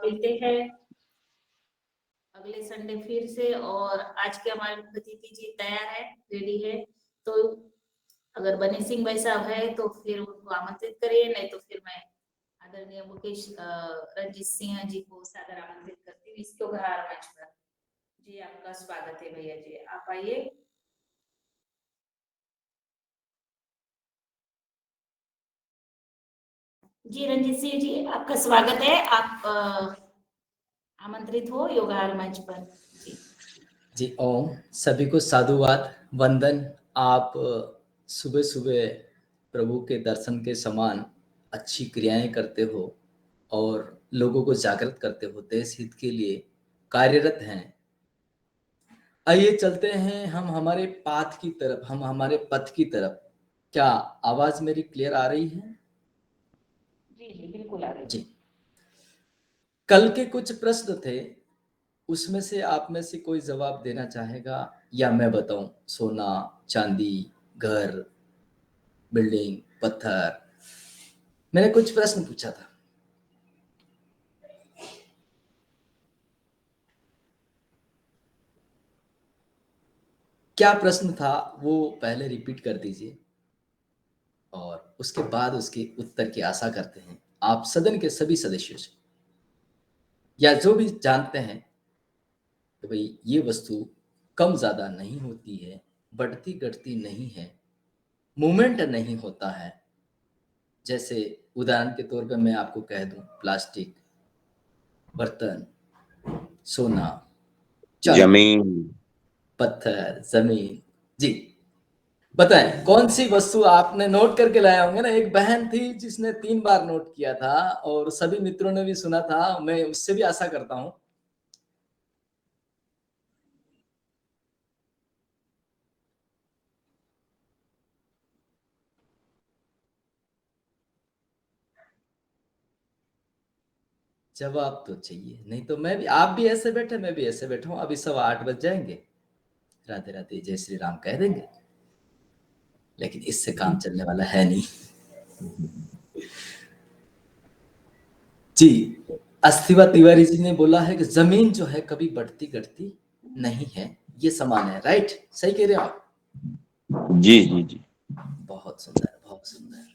मिलते हैं अगले संडे फिर से। और आज के हमारे अतिथि जी तैयार है, रेडी है, तो अगर बनी सिंह भाई साहब है तो फिर उनको आमंत्रित करिए, नहीं तो फिर मैं आदरणीय मुकेश रंजीत सिंह जी को सादर आमंत्रित करती हूँ इसके उपहार मंच पर। जी आपका स्वागत है भैया जी, आप आइए। जी रंजीत सिंह जी आपका स्वागत है, आप आमंत्रित हो योगाहार मंच पर। जी ओम, सभी को साधुवाद वंदन। आप सुबह सुबह प्रभु के दर्शन के समान अच्छी क्रियाएं करते हो और लोगों को जागृत करते हो, देश हित के लिए कार्यरत हैं। आइए चलते हैं हम हमारे पाथ की तरफ, हम हमारे पथ की तरफ। क्या आवाज मेरी क्लियर आ रही है? जी जी बिल्कुल आ रही है। जी, कल के कुछ प्रश्न थे, उसमें से आप में से कोई जवाब देना चाहेगा या मैं बताऊं? सोना, चांदी, घर, बिल्डिंग, पत्थर, मैंने कुछ प्रश्न पूछा था। क्या प्रश्न था वो पहले रिपीट कर दीजिए और उसके बाद उसके उत्तर की आशा करते हैं आप सदन के सभी सदस्यों से, या जो भी जानते हैं कि भाई ये वस्तु कम ज्यादा नहीं होती है, बढ़ती घटती नहीं है, मूवमेंट नहीं होता है। जैसे उदाहरण के तौर पे मैं आपको कह दूं, प्लास्टिक, बर्तन, सोना, चांदी, जमीन, पत्थर, जमीन। जी बताएं कौन सी वस्तु आपने नोट करके लाया होंगे ना। एक बहन थी जिसने 3 बार नोट किया था और सभी मित्रों ने भी सुना था, मैं उससे भी आशा करता हूं। जवाब तो चाहिए, नहीं तो मैं भी, आप भी ऐसे बैठे, मैं भी ऐसे बैठा हूं। अभी 8:15 बज जाएंगे, राधे राधे जय श्री राम कह देंगे, लेकिन इससे काम चलने वाला है नहीं। जी, अस्थिवा तिवारी जी ने बोला है कि जमीन जो है कभी बढ़ती घटती नहीं है, ये समान है। राइट, सही कह रहे हो आप? जी जी जी, बहुत सुंदर, बहुत सुंदर।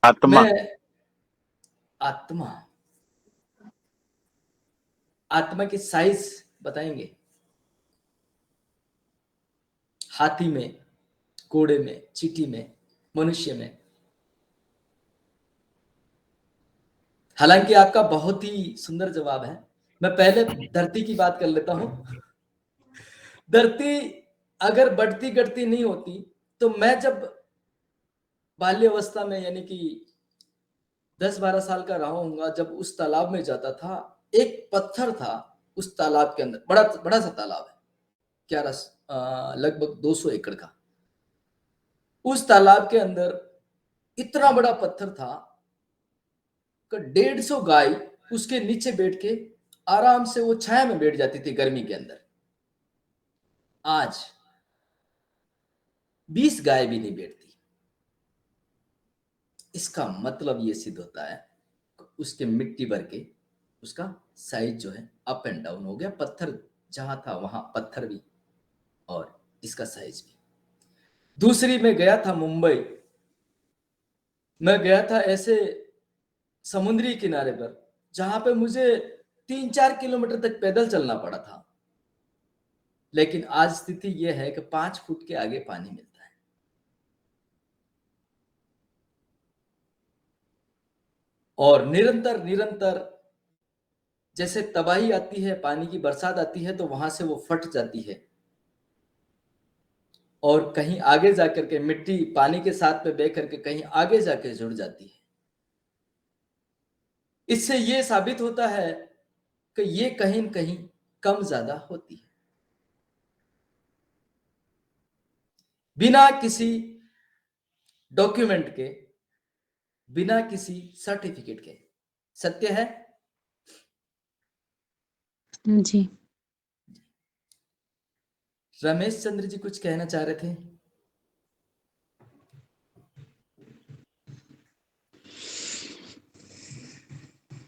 आत्मा, मैं आत्मा, आत्मा की साइज बताएंगे? हाथी में, घोड़े में, चींटी में, मनुष्य में? हालांकि आपका बहुत ही सुंदर जवाब है। मैं पहले धरती की बात कर लेता हूं। धरती अगर बढ़ती घटती नहीं होती तो मैं जब बाल्यावस्था में यानी कि 10-12 साल का रहा हूंगा, जब उस तालाब में जाता था, एक पत्थर था उस तालाब के अंदर, बड़ा बड़ा सा तालाब है, क्या लगभग 200 एकड़ का। उस तालाब के अंदर इतना बड़ा पत्थर था कि 150 गाय उसके नीचे बैठ के आराम से वो छाया में बैठ जाती थी गर्मी के अंदर। आज 20 गाय भी नहीं बैठती। इसका मतलब ये सिद्ध होता है उसके मिट्टी भर के उसका साइज जो है अप एंड डाउन हो गया। पत्थर जहां था वहां पत्थर भी और इसका साइज भी। दूसरी में गया था मुंबई, मैं गया था ऐसे समुद्री किनारे पर जहां पे मुझे 3-4 किलोमीटर तक पैदल चलना पड़ा था, लेकिन आज स्थिति यह है कि 5 फुट के आगे पानी मिलता है। और निरंतर निरंतर जैसे तबाही आती है, पानी की बरसात आती है तो वहां से वो फट जाती है और कहीं आगे जाकर के मिट्टी पानी के साथ में बह करके कहीं आगे जाके जुड़ जाती है। इससे ये साबित होता है कि ये कहीं न कहीं कम ज्यादा होती है, बिना किसी डॉक्यूमेंट के, बिना किसी सर्टिफिकेट के। सत्य है जी। रमेश चंद्र जी कुछ कहना चाह रहे थे?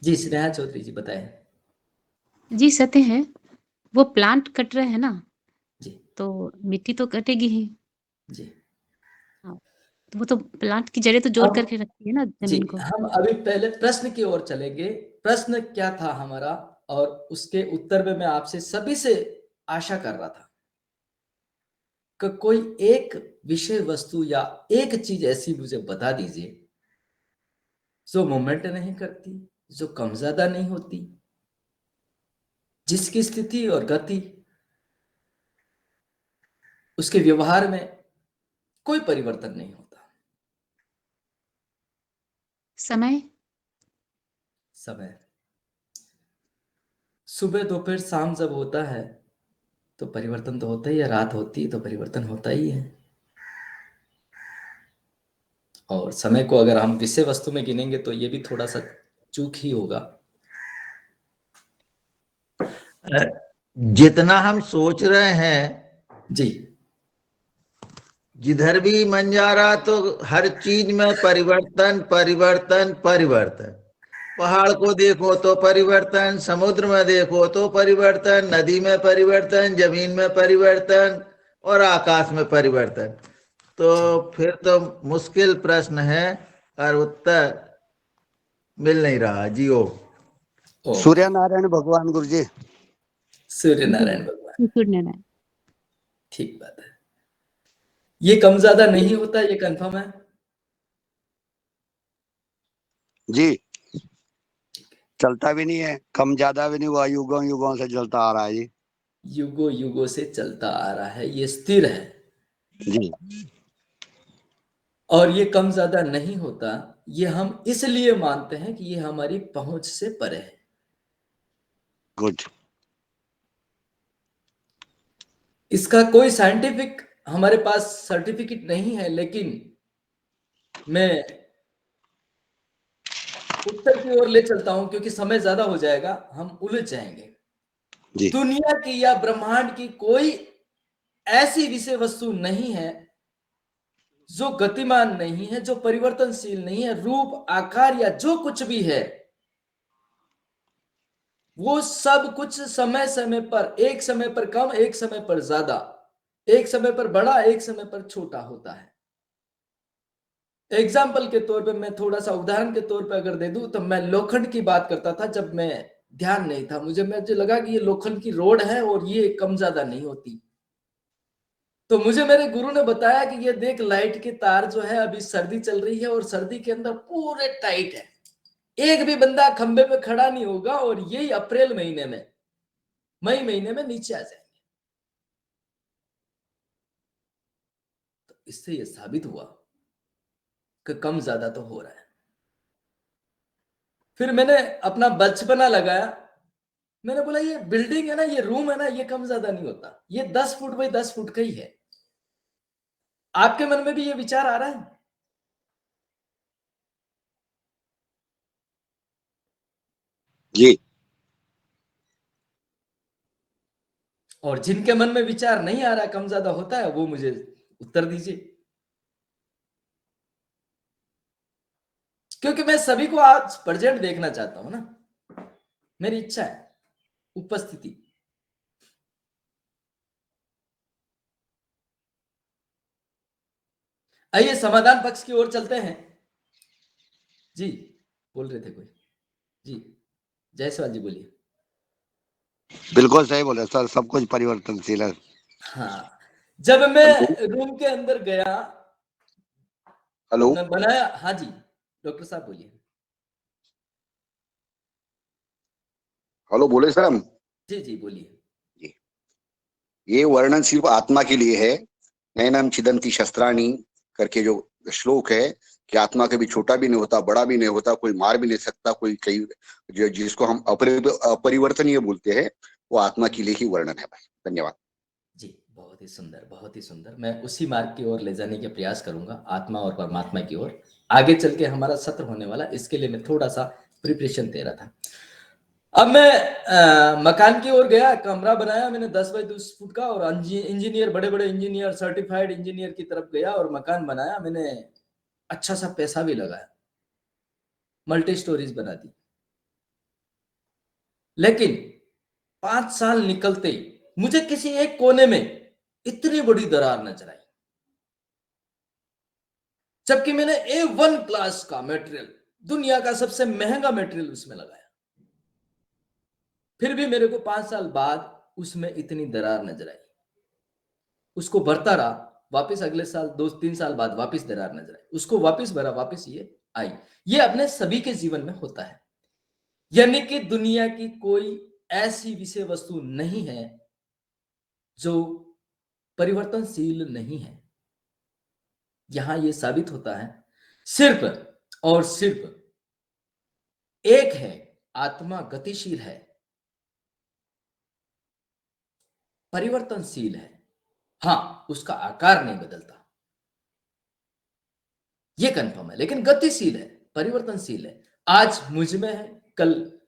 जी स्नेहा चौधरी जी बताएं। जी सत्य है, वो प्लांट कट रहे हैं ना, जी तो मिट्टी तो कटेगी ही। जी हाँ, तो वो तो प्लांट की जड़ें तो जोड़ अब करके रखती है ना जी जमीन को। हम अभी पहले प्रश्न की ओर चलेंगे। प्रश्न क्या था हमारा, और उसके उत्तर में मैं आपसे सभी से आशा कर रहा था कि कोई एक विषय वस्तु या एक चीज ऐसी मुझे बता दीजिए जो मूवमेंट नहीं करती, जो कम ज्यादा नहीं होती, जिसकी स्थिति और गति, उसके व्यवहार में कोई परिवर्तन नहीं होता। समय। समय। सुबह दोपहर शाम जब होता है तो परिवर्तन तो होता ही है, रात होती है तो परिवर्तन होता ही है। और समय को अगर हम विषय वस्तु में गिनेंगे तो ये भी थोड़ा सा चूक ही होगा। जितना हम सोच रहे हैं, जी जिधर भी मन जा रहा तो हर चीज में परिवर्तन परिवर्तन परिवर्तन। पहाड़ को देखो तो परिवर्तन, समुद्र में देखो तो परिवर्तन, नदी में परिवर्तन, जमीन में परिवर्तन और आकाश में परिवर्तन। तो फिर तो मुश्किल प्रश्न है और उत्तर मिल नहीं रहा। जियो। ओके। सूर्य नारायण भगवान गुरु जी। सूर्य नारायण भगवान, सूर्यनारायण। ठीक बात है। ये कम ज्यादा नहीं होता, ये कंफर्म है। जी चलता भी नहीं है, कम ज्यादा भी नहीं हुआ, युगों युगों से चलता आ रहा है जी। युगों युगों से चलता आ रहा है, ये स्थिर है। जी और ये कम ज्यादा नहीं होता, ये हम इसलिए मानते हैं कि ये हमारी पहुंच से परे है। गुड। इसका कोई साइंटिफिक हमारे पास सर्टिफिकेट नहीं है, लेकिन मैं उत्तर की ओर ले चलता हूं क्योंकि समय ज्यादा हो जाएगा, हम उलझ जाएंगे। जी दुनिया की या ब्रह्मांड की कोई ऐसी विषय वस्तु नहीं है जो गतिमान नहीं है, जो परिवर्तनशील नहीं है। रूप आकार या जो कुछ भी है, वो सब कुछ समय समय पर, एक समय पर कम, एक समय पर ज्यादा, एक समय पर बड़ा, एक समय पर छोटा होता है। एग्जाम्पल के तौर पे, मैं थोड़ा सा उदाहरण के तौर पे अगर दे दूं, तो मैं लोखंड की बात करता था जब मैं ध्यान नहीं था, मुझे लगा कि ये लोखंड की रोड है और ये कम ज्यादा नहीं होती। तो मुझे मेरे गुरु ने बताया कि ये देख, लाइट के तार जो है, अभी सर्दी चल रही है और सर्दी के अंदर पूरे टाइट है, एक भी बंदा खंबे पे खड़ा नहीं होगा, और यही अप्रैल महीने में, मई महीने में नीचे आ जाएंगे। तो इससे ये साबित हुआ कि कम ज्यादा तो हो रहा है। फिर मैंने अपना बचपना लगाया, मैंने बोला ये बिल्डिंग है ना, ये रूम है ना, ये कम ज्यादा नहीं होता, ये 10 फुट बाई 10 फुट का ही है। आपके मन में भी ये विचार आ रहा है? जी और जिनके मन में विचार नहीं आ रहा कम ज्यादा होता है, वो मुझे उत्तर दीजिए, क्योंकि मैं सभी को आज प्रेजेंट देखना चाहता हूं ना, मेरी इच्छा है उपस्थिति। आइए समाधान पक्ष की ओर चलते हैं। जी बोल रहे थे कोई? जी जायसवाल जी बोलिए। बिल्कुल सही बोले सर, सब कुछ परिवर्तनशील है। हाँ, जब मैं रूम के अंदर गया, हेलो मैं बनाया। हाँ जी डॉक्टर साहब बोलिए। हेलो बोले सर हम। जी जी बोलिए। ये वर्णन सिर्फ आत्मा के लिए है। नैनम छिदन्ति शस्त्राणी करके जो श्लोक है कि आत्मा कभी छोटा भी नहीं होता, बड़ा भी नहीं होता, कोई मार भी नहीं सकता, कोई कहीं जो जिसको हम अपरिवर्तनीय बोलते हैं, वो आत्मा के लिए ही वर्णन है भाई। धन्यवाद जी बहुत ही सुंदर, बहुत ही सुंदर। मैं उसी मार्ग की ओर ले जाने के प्रयास करूंगा, आत्मा और परमात्मा की ओर। आगे चल के हमारा सत्र होने वाला, इसके लिए मैं थोड़ा सा प्रिपरेशन दे रहा था। अब मैं मकान की ओर गया, कमरा बनाया मैंने 10 बाई 10 फुट का, और इंजीनियर, बड़े बड़े इंजीनियर, सर्टिफाइड इंजीनियर की तरफ गया और मकान बनाया मैंने। अच्छा सा पैसा भी लगाया, मल्टी स्टोरीज बना दी। लेकिन 5 साल निकलते ही मुझे किसी एक कोने में इतनी बड़ी दरार नजर आई, जबकि मैंने A1 क्लास का मटेरियल, दुनिया का सबसे महंगा मटेरियल उसमें लगाया, फिर भी मेरे को 5 साल बाद उसमें इतनी दरार नजर आई। उसको भरता रहा, वापस अगले साल 2-3 साल बाद वापस दरार नजर आई, उसको वापस भरा, वापस ये आई। ये अपने सभी के जीवन में होता है। यानी कि दुनिया की कोई ऐसी विषय वस्तु नहीं है जो परिवर्तनशील नहीं है। यहां यह साबित होता है सिर्फ और सिर्फ एक है, आत्मा गतिशील है, परिवर्तनशील है। हाँ, उसका आकार नहीं बदलता, यह कंफर्म है, लेकिन गतिशील है, परिवर्तनशील है। आज मुझ में है, कल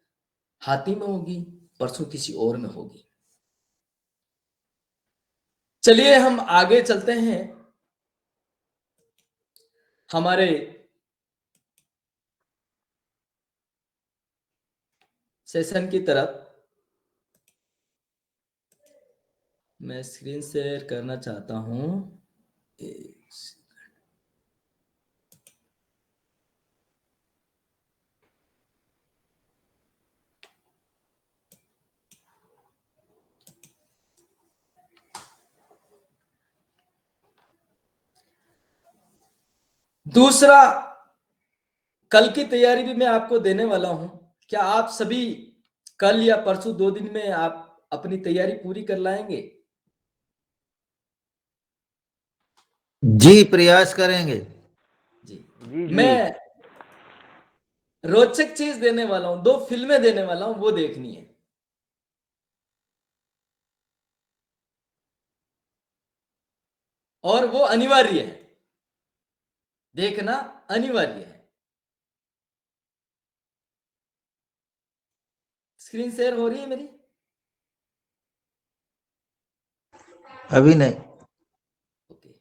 हाथी में होगी, परसों किसी और में होगी। चलिए हम आगे चलते हैं हमारे सेशन की तरफ। मैं स्क्रीन शेयर करना चाहता हूं। दूसरा, कल की तैयारी भी मैं आपको देने वाला हूं। क्या आप सभी कल या परसों 2 दिन में आप अपनी तैयारी पूरी कर लाएंगे? जी, प्रयास करेंगे। जी, जी जी। मैं रोचक चीज देने वाला हूं, 2 फिल्में देने वाला हूं, वो देखनी है। और वो अनिवार्य है, देखना अनिवार्य है। स्क्रीन शेयर हो रही है मेरी? अभी नहीं। ओके।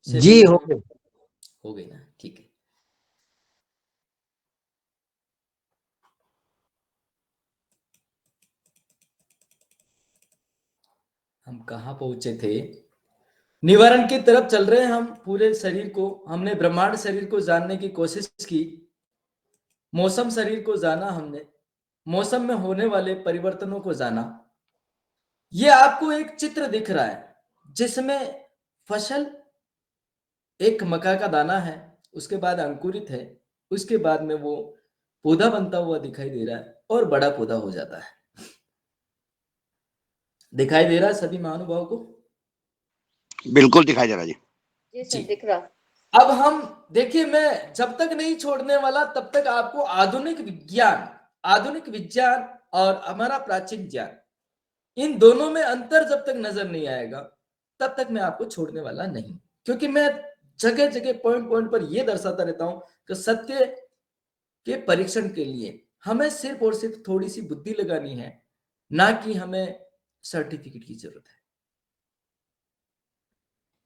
जी, हो गए। हो गई ना, ठीक है। हम कहां पहुंचे थे? निवारण की तरफ चल रहे हैं हम। पूरे शरीर को हमने, ब्रह्मांड शरीर को जानने की कोशिश की, मौसम शरीर को जाना हमने, मौसम में होने वाले परिवर्तनों को जाना। ये आपको एक चित्र दिख रहा है जिसमें फसल एक मक्का का दाना है, उसके बाद अंकुरित है, उसके बाद में वो पौधा बनता हुआ दिखाई दे रहा है और बड़ा पौधा हो जाता है। दिखाई दे रहा है सभी महानुभाव को? बिल्कुल दिखाई दे रहा जी। जी जी। सर, दिख रहा। अब हम देखिए, मैं जब तक नहीं छोड़ने वाला तब तक आपको आधुनिक विज्ञान और हमारा प्राचीन ज्ञान, इन दोनों में अंतर जब तक नजर नहीं आएगा तब तक मैं आपको छोड़ने वाला नहीं। क्योंकि मैं जगह जगह पॉइंट पॉइंट पर यह दर्शाता रहता हूं कि सत्य के परीक्षण के लिए हमें सिर्फ और सिर्फ थोड़ी सी बुद्धि लगानी है, ना कि हमें सर्टिफिकेट की जरूरत है।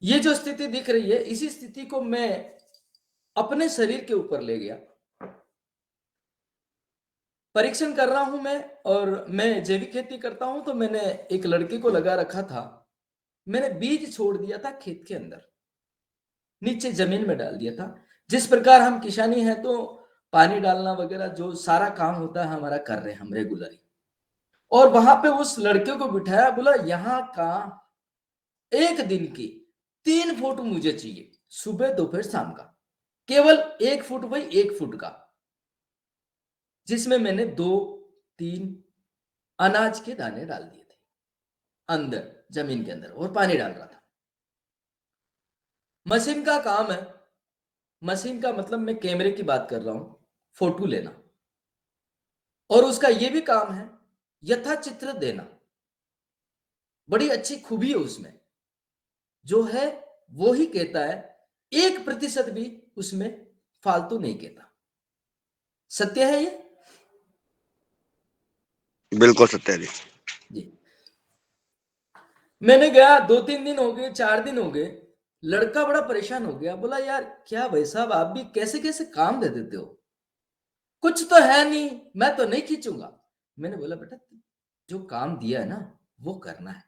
ये जो स्थिति दिख रही है, इसी स्थिति को मैं अपने शरीर के ऊपर ले गया। परीक्षण कर रहा हूं मैं, और मैं जैविक खेती करता हूं, तो मैंने एक लड़के को लगा रखा था। मैंने बीज छोड़ दिया था खेत के अंदर, नीचे जमीन में डाल दिया था। जिस प्रकार हम किसानी है तो पानी डालना वगैरह जो सारा काम होता है हमारा कर रहे हैं हम रेगुलरली। और वहां पे उस लड़के को बिठाया, बोला यहाँ का एक दिन की 3 फोटो मुझे चाहिए, सुबह दोपहर शाम का, केवल 1 फुट बाई 1 फुट का, जिसमें मैंने 2-3 अनाज के दाने डाल दिए थे अंदर जमीन के अंदर, और पानी डाल रहा था। मशीन का काम है, मशीन का मतलब मैं कैमरे की बात कर रहा हूं, फोटो लेना, और उसका यह भी काम है यथाचित्र देना। बड़ी अच्छी खूबी है उसमें, जो है वो ही कहता है, 1% भी उसमें फालतू नहीं कहता। सत्य है ये बिल्कुल सत्य है जी। जी। मैंने गया, 2-3 दिन हो गए, 4 दिन हो गए, लड़का बड़ा परेशान हो गया, बोला यार क्या भाई साहब आप भी कैसे कैसे काम दे देते हो, कुछ तो है नहीं, मैं तो नहीं खींचूंगा। मैंने बोला बेटा जो काम दिया है ना वो करना है,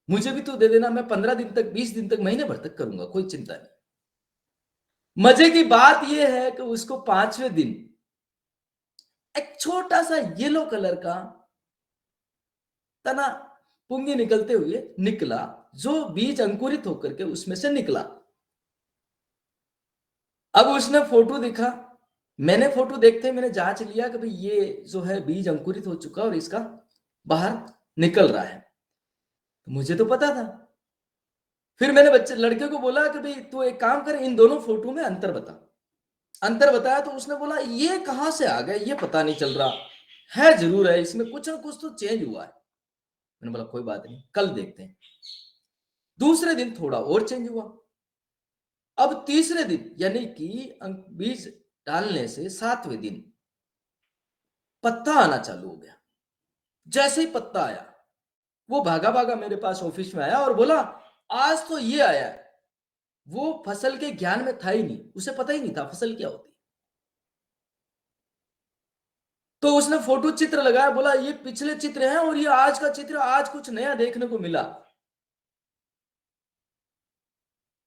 मुझे भी तो दे देना, मैं 15 दिन तक, 20 दिन तक, महीने भर तक करूंगा, कोई चिंता नहीं। मजे की बात यह है कि उसको 5वें दिन एक छोटा सा येलो कलर का तना पुंगी निकलते हुए निकला, जो बीज अंकुरित होकर के उसमें से निकला। अब उसने फोटो दिखा, मैंने फोटो देखते मैंने जांच लिया कि भाई ये जो है बीज अंकुरित हो चुका और इसका बाहर निकल रहा है, तो मुझे तो पता था। फिर मैंने बच्चे लड़के को बोला कि भाई तू एक काम कर, इन दोनों फोटो में अंतर बता। अंतर बताया तो उसने बोला ये कहां से आ गया, ये पता नहीं चल रहा है, जरूर है इसमें कुछ ना कुछ तो चेंज हुआ है। मैंने बोला कोई बात नहीं, कल देखते हैं। दूसरे दिन थोड़ा और चेंज हुआ। अब तीसरे दिन यानी कि बीज डालने से 7वें दिन पत्ता आना चालू हो गया। जैसे ही पत्ता आया वो भागा भागा मेरे पास ऑफिस में आया और बोला आज तो ये आया है। वो फसल के ज्ञान में था ही नहीं, उसे पता ही नहीं था फसल क्या होती। तो उसने फोटो चित्र लगाया, बोला ये पिछले चित्र हैं और ये आज का चित्र, आज कुछ नया देखने को मिला।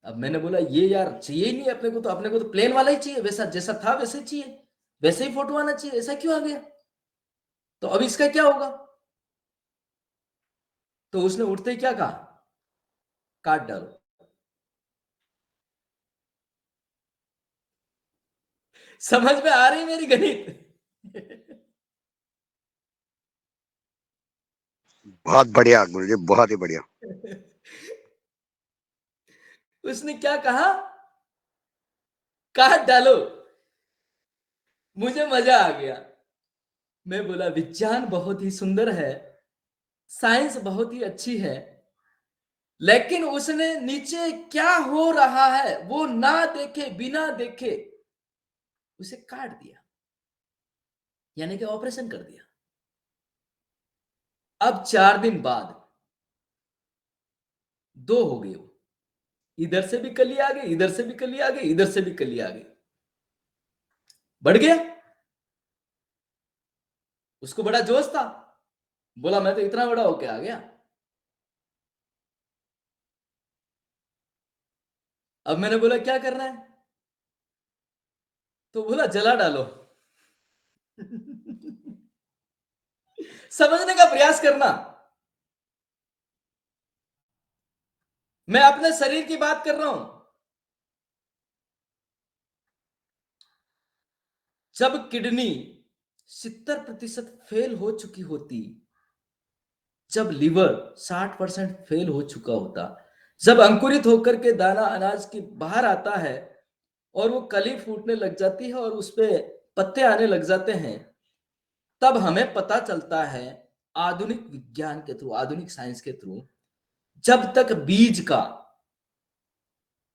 अब मैंने बोला ये यार चाहिए ही नहीं अपने को, तो अपने को तो प्लेन वाला ही चाहिए, वैसा जैसा था वैसे चाहिए, वैसे ही फोटो आना चाहिए, ऐसा क्यों आ गया, तो अब इसका क्या होगा। तो उसने उठते ही क्या कहा, काट डालो। समझ में आ रही मेरी गणित? बहुत बढ़िया गुरुजी, बहुत ही बढ़िया। उसने क्या कहा, काट डालो। मुझे मजा आ गया। मैं बोला विज्ञान बहुत ही सुंदर है, साइंस बहुत ही अच्छी है, लेकिन उसने नीचे क्या हो रहा है वो ना देखे, बिना देखे उसे काट दिया, यानी कि ऑपरेशन कर दिया। अब 4 दिन बाद 2 हो गए, वो इधर से भी कली आ गई, इधर से भी कली आ गई, इधर से भी कली आ गई, बढ़ गया। उसको बड़ा जोश था, बोला मैं तो इतना बड़ा होके आ गया। अब मैंने बोला क्या करना है, तो बोला जला डालो। समझने का प्रयास करना। मैं अपने शरीर की बात कर रहा हूं। जब किडनी 70% फेल हो चुकी होती, जब लिवर 60% फेल हो चुका होता, जब अंकुरित होकर के दाना अनाज के बाहर आता है और वो कली फूटने लग जाती है और उस पे पत्ते आने लग जाते हैं, तब हमें पता चलता है आधुनिक विज्ञान के थ्रू, आधुनिक साइंस के थ्रू, जब तक बीज का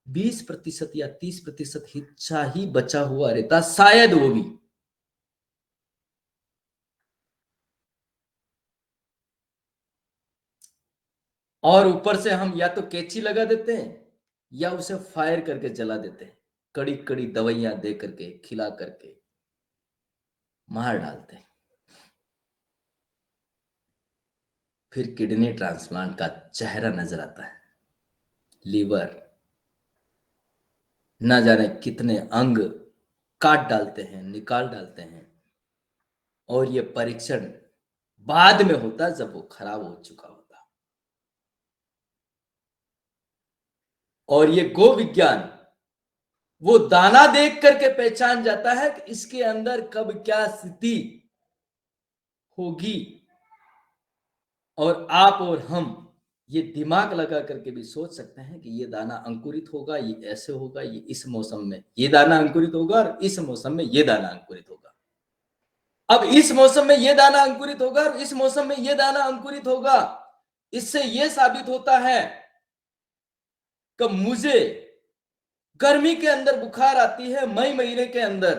20% या 30% हिस्सा ही बचा हुआ रहता, शायद वो भी, और ऊपर से हम या तो कैंची लगा देते हैं या उसे फायर करके जला देते हैं, कड़ी कड़ी दवाइयां दे करके, खिला करके मार डालते हैं। फिर किडनी ट्रांसप्लांट का चेहरा नजर आता है, लीवर, ना जाने कितने अंग काट डालते हैं, निकाल डालते हैं, और ये परीक्षण बाद में होता जब वो खराब हो चुका होता। और ये गो विज्ञान वो दाना देख करके पहचान जाता है कि इसके अंदर कब क्या स्थिति होगी। और आप और हम ये दिमाग लगा करके भी सोच सकते हैं कि ये दाना अंकुरित होगा, ये ऐसे होगा, ये इस मौसम में ये दाना अंकुरित होगा और इस मौसम में ये दाना अंकुरित होगा। अब इस मौसम में ये दाना अंकुरित होगा और इस मौसम में ये दाना अंकुरित होगा। इससे ये साबित होता है कि मुझे गर्मी के अंदर बुखार आती है मई महीने के अंदर,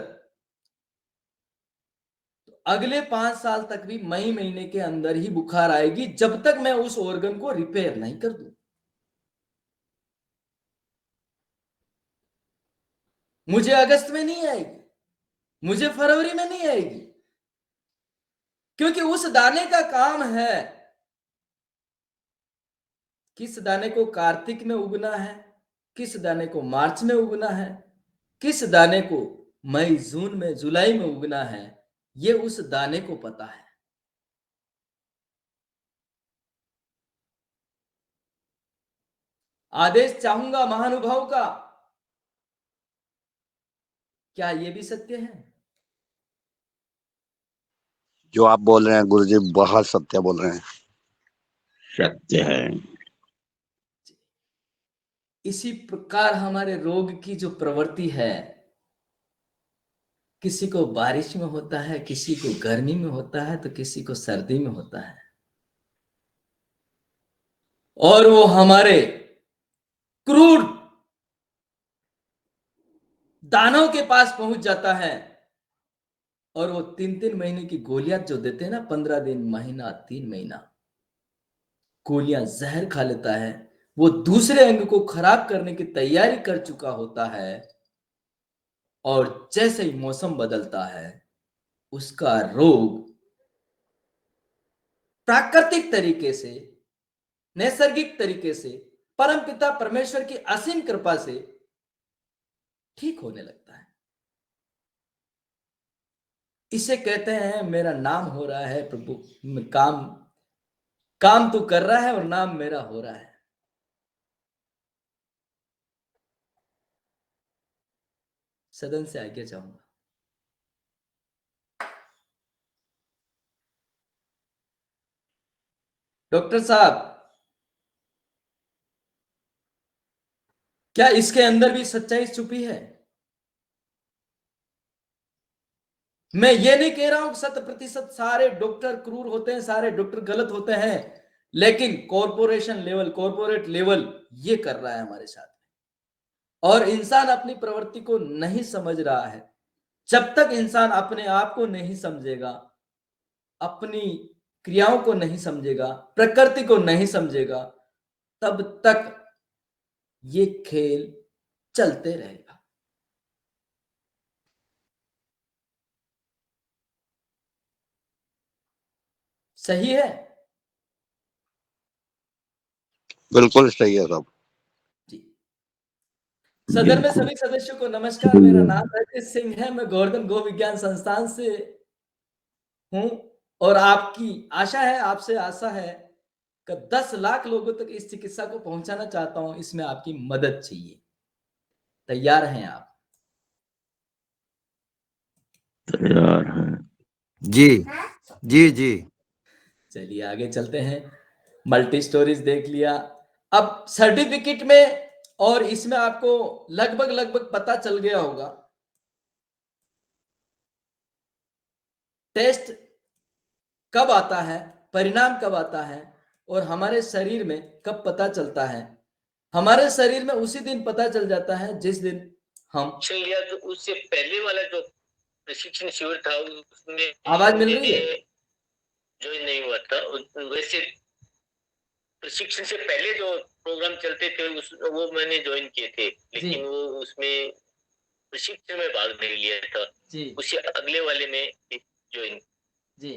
तो अगले 5 साल तक भी मई महीने के अंदर ही बुखार आएगी, जब तक मैं उस ऑर्गन को रिपेयर नहीं कर दूं। मुझे अगस्त में नहीं आएगी, मुझे फरवरी में नहीं आएगी, क्योंकि उस दाने का काम है, किस दाने को कार्तिक में उगना है, किस दाने को मार्च में उगना है, किस दाने को मई जून में जुलाई में उगना है, ये उस दाने को पता है। आदेश चाहूंगा महानुभाव का, क्या ये भी सत्य है? जो आप बोल रहे हैं गुरुजी बहुत सत्य बोल रहे हैं। सत्य है। इसी प्रकार हमारे रोग की जो प्रवृत्ति है, किसी को बारिश में होता है, किसी को गर्मी में होता है, तो किसी को सर्दी में होता है, और वो हमारे क्रूर दानव के पास पहुंच जाता है, और वो 3-3 महीने की गोलियां जो देते हैं ना, 15 दिन, महीना, 3 महीना, गोलियां जहर खा लेता है। वो दूसरे अंग को खराब करने की तैयारी कर चुका होता है, और जैसे ही मौसम बदलता है, उसका रोग प्राकृतिक तरीके से, नैसर्गिक तरीके से, परमपिता परमेश्वर की असीम कृपा से ठीक होने लगता है। इसे कहते हैं मेरा नाम हो रहा है प्रभु, काम तू कर रहा है और नाम मेरा हो रहा है। सदन से आज्ञा चाहूंगा। डॉक्टर साहब, क्या इसके अंदर भी सच्चाई छुपी है? मैं ये नहीं कह रहा हूं कि 100% सारे डॉक्टर क्रूर होते हैं, सारे डॉक्टर गलत होते हैं, लेकिन कॉर्पोरेशन लेवल, कॉर्पोरेट लेवल ये कर रहा है हमारे साथ में, और इंसान अपनी प्रवृत्ति को नहीं समझ रहा है। जब तक इंसान अपने आप को नहीं समझेगा, अपनी क्रियाओं को नहीं समझेगा, प्रकृति को नहीं समझेगा, तब तक ये खेल चलते रहेगा। सही है? बिल्कुल सही है साहब। जी। सदन में सभी सदस्यों को नमस्कार। मेरा नाम रजत सिंह है, मैं गोवर्धन गो विज्ञान संस्थान से हूं, और आपकी आशा है, आपसे आशा है कि 10 लाख लोगों तक इस चिकित्सा को पहुंचाना चाहता हूं। इसमें आपकी मदद चाहिए। तैयार हैं आप? तैयार है। जी जी जी। चलिए आगे चलते हैं। मल्टी स्टोरीज देख लिया, अब सर्टिफिकेट में और इसमें आपको लगभग पता चल गया होगा टेस्ट कब आता है, परिणाम कब आता है, और हमारे शरीर में कब पता चलता है। हमारे शरीर में उसी दिन पता चल जाता है जिस दिन हम लिया। तो उससे पहले वाला जो प्रशिक्षण शिविर था उसमें आवाज मिल रही है? ज्वाइन नहीं हुआ था। वैसे प्रशिक्षण से पहले जो प्रोग्राम चलते थे वो मैंने ज्वाइन किए थे, लेकिन वो उसमें प्रशिक्षण में भाग नहीं लिया था जी। उससे अगले वाले में ज्वाइन जी।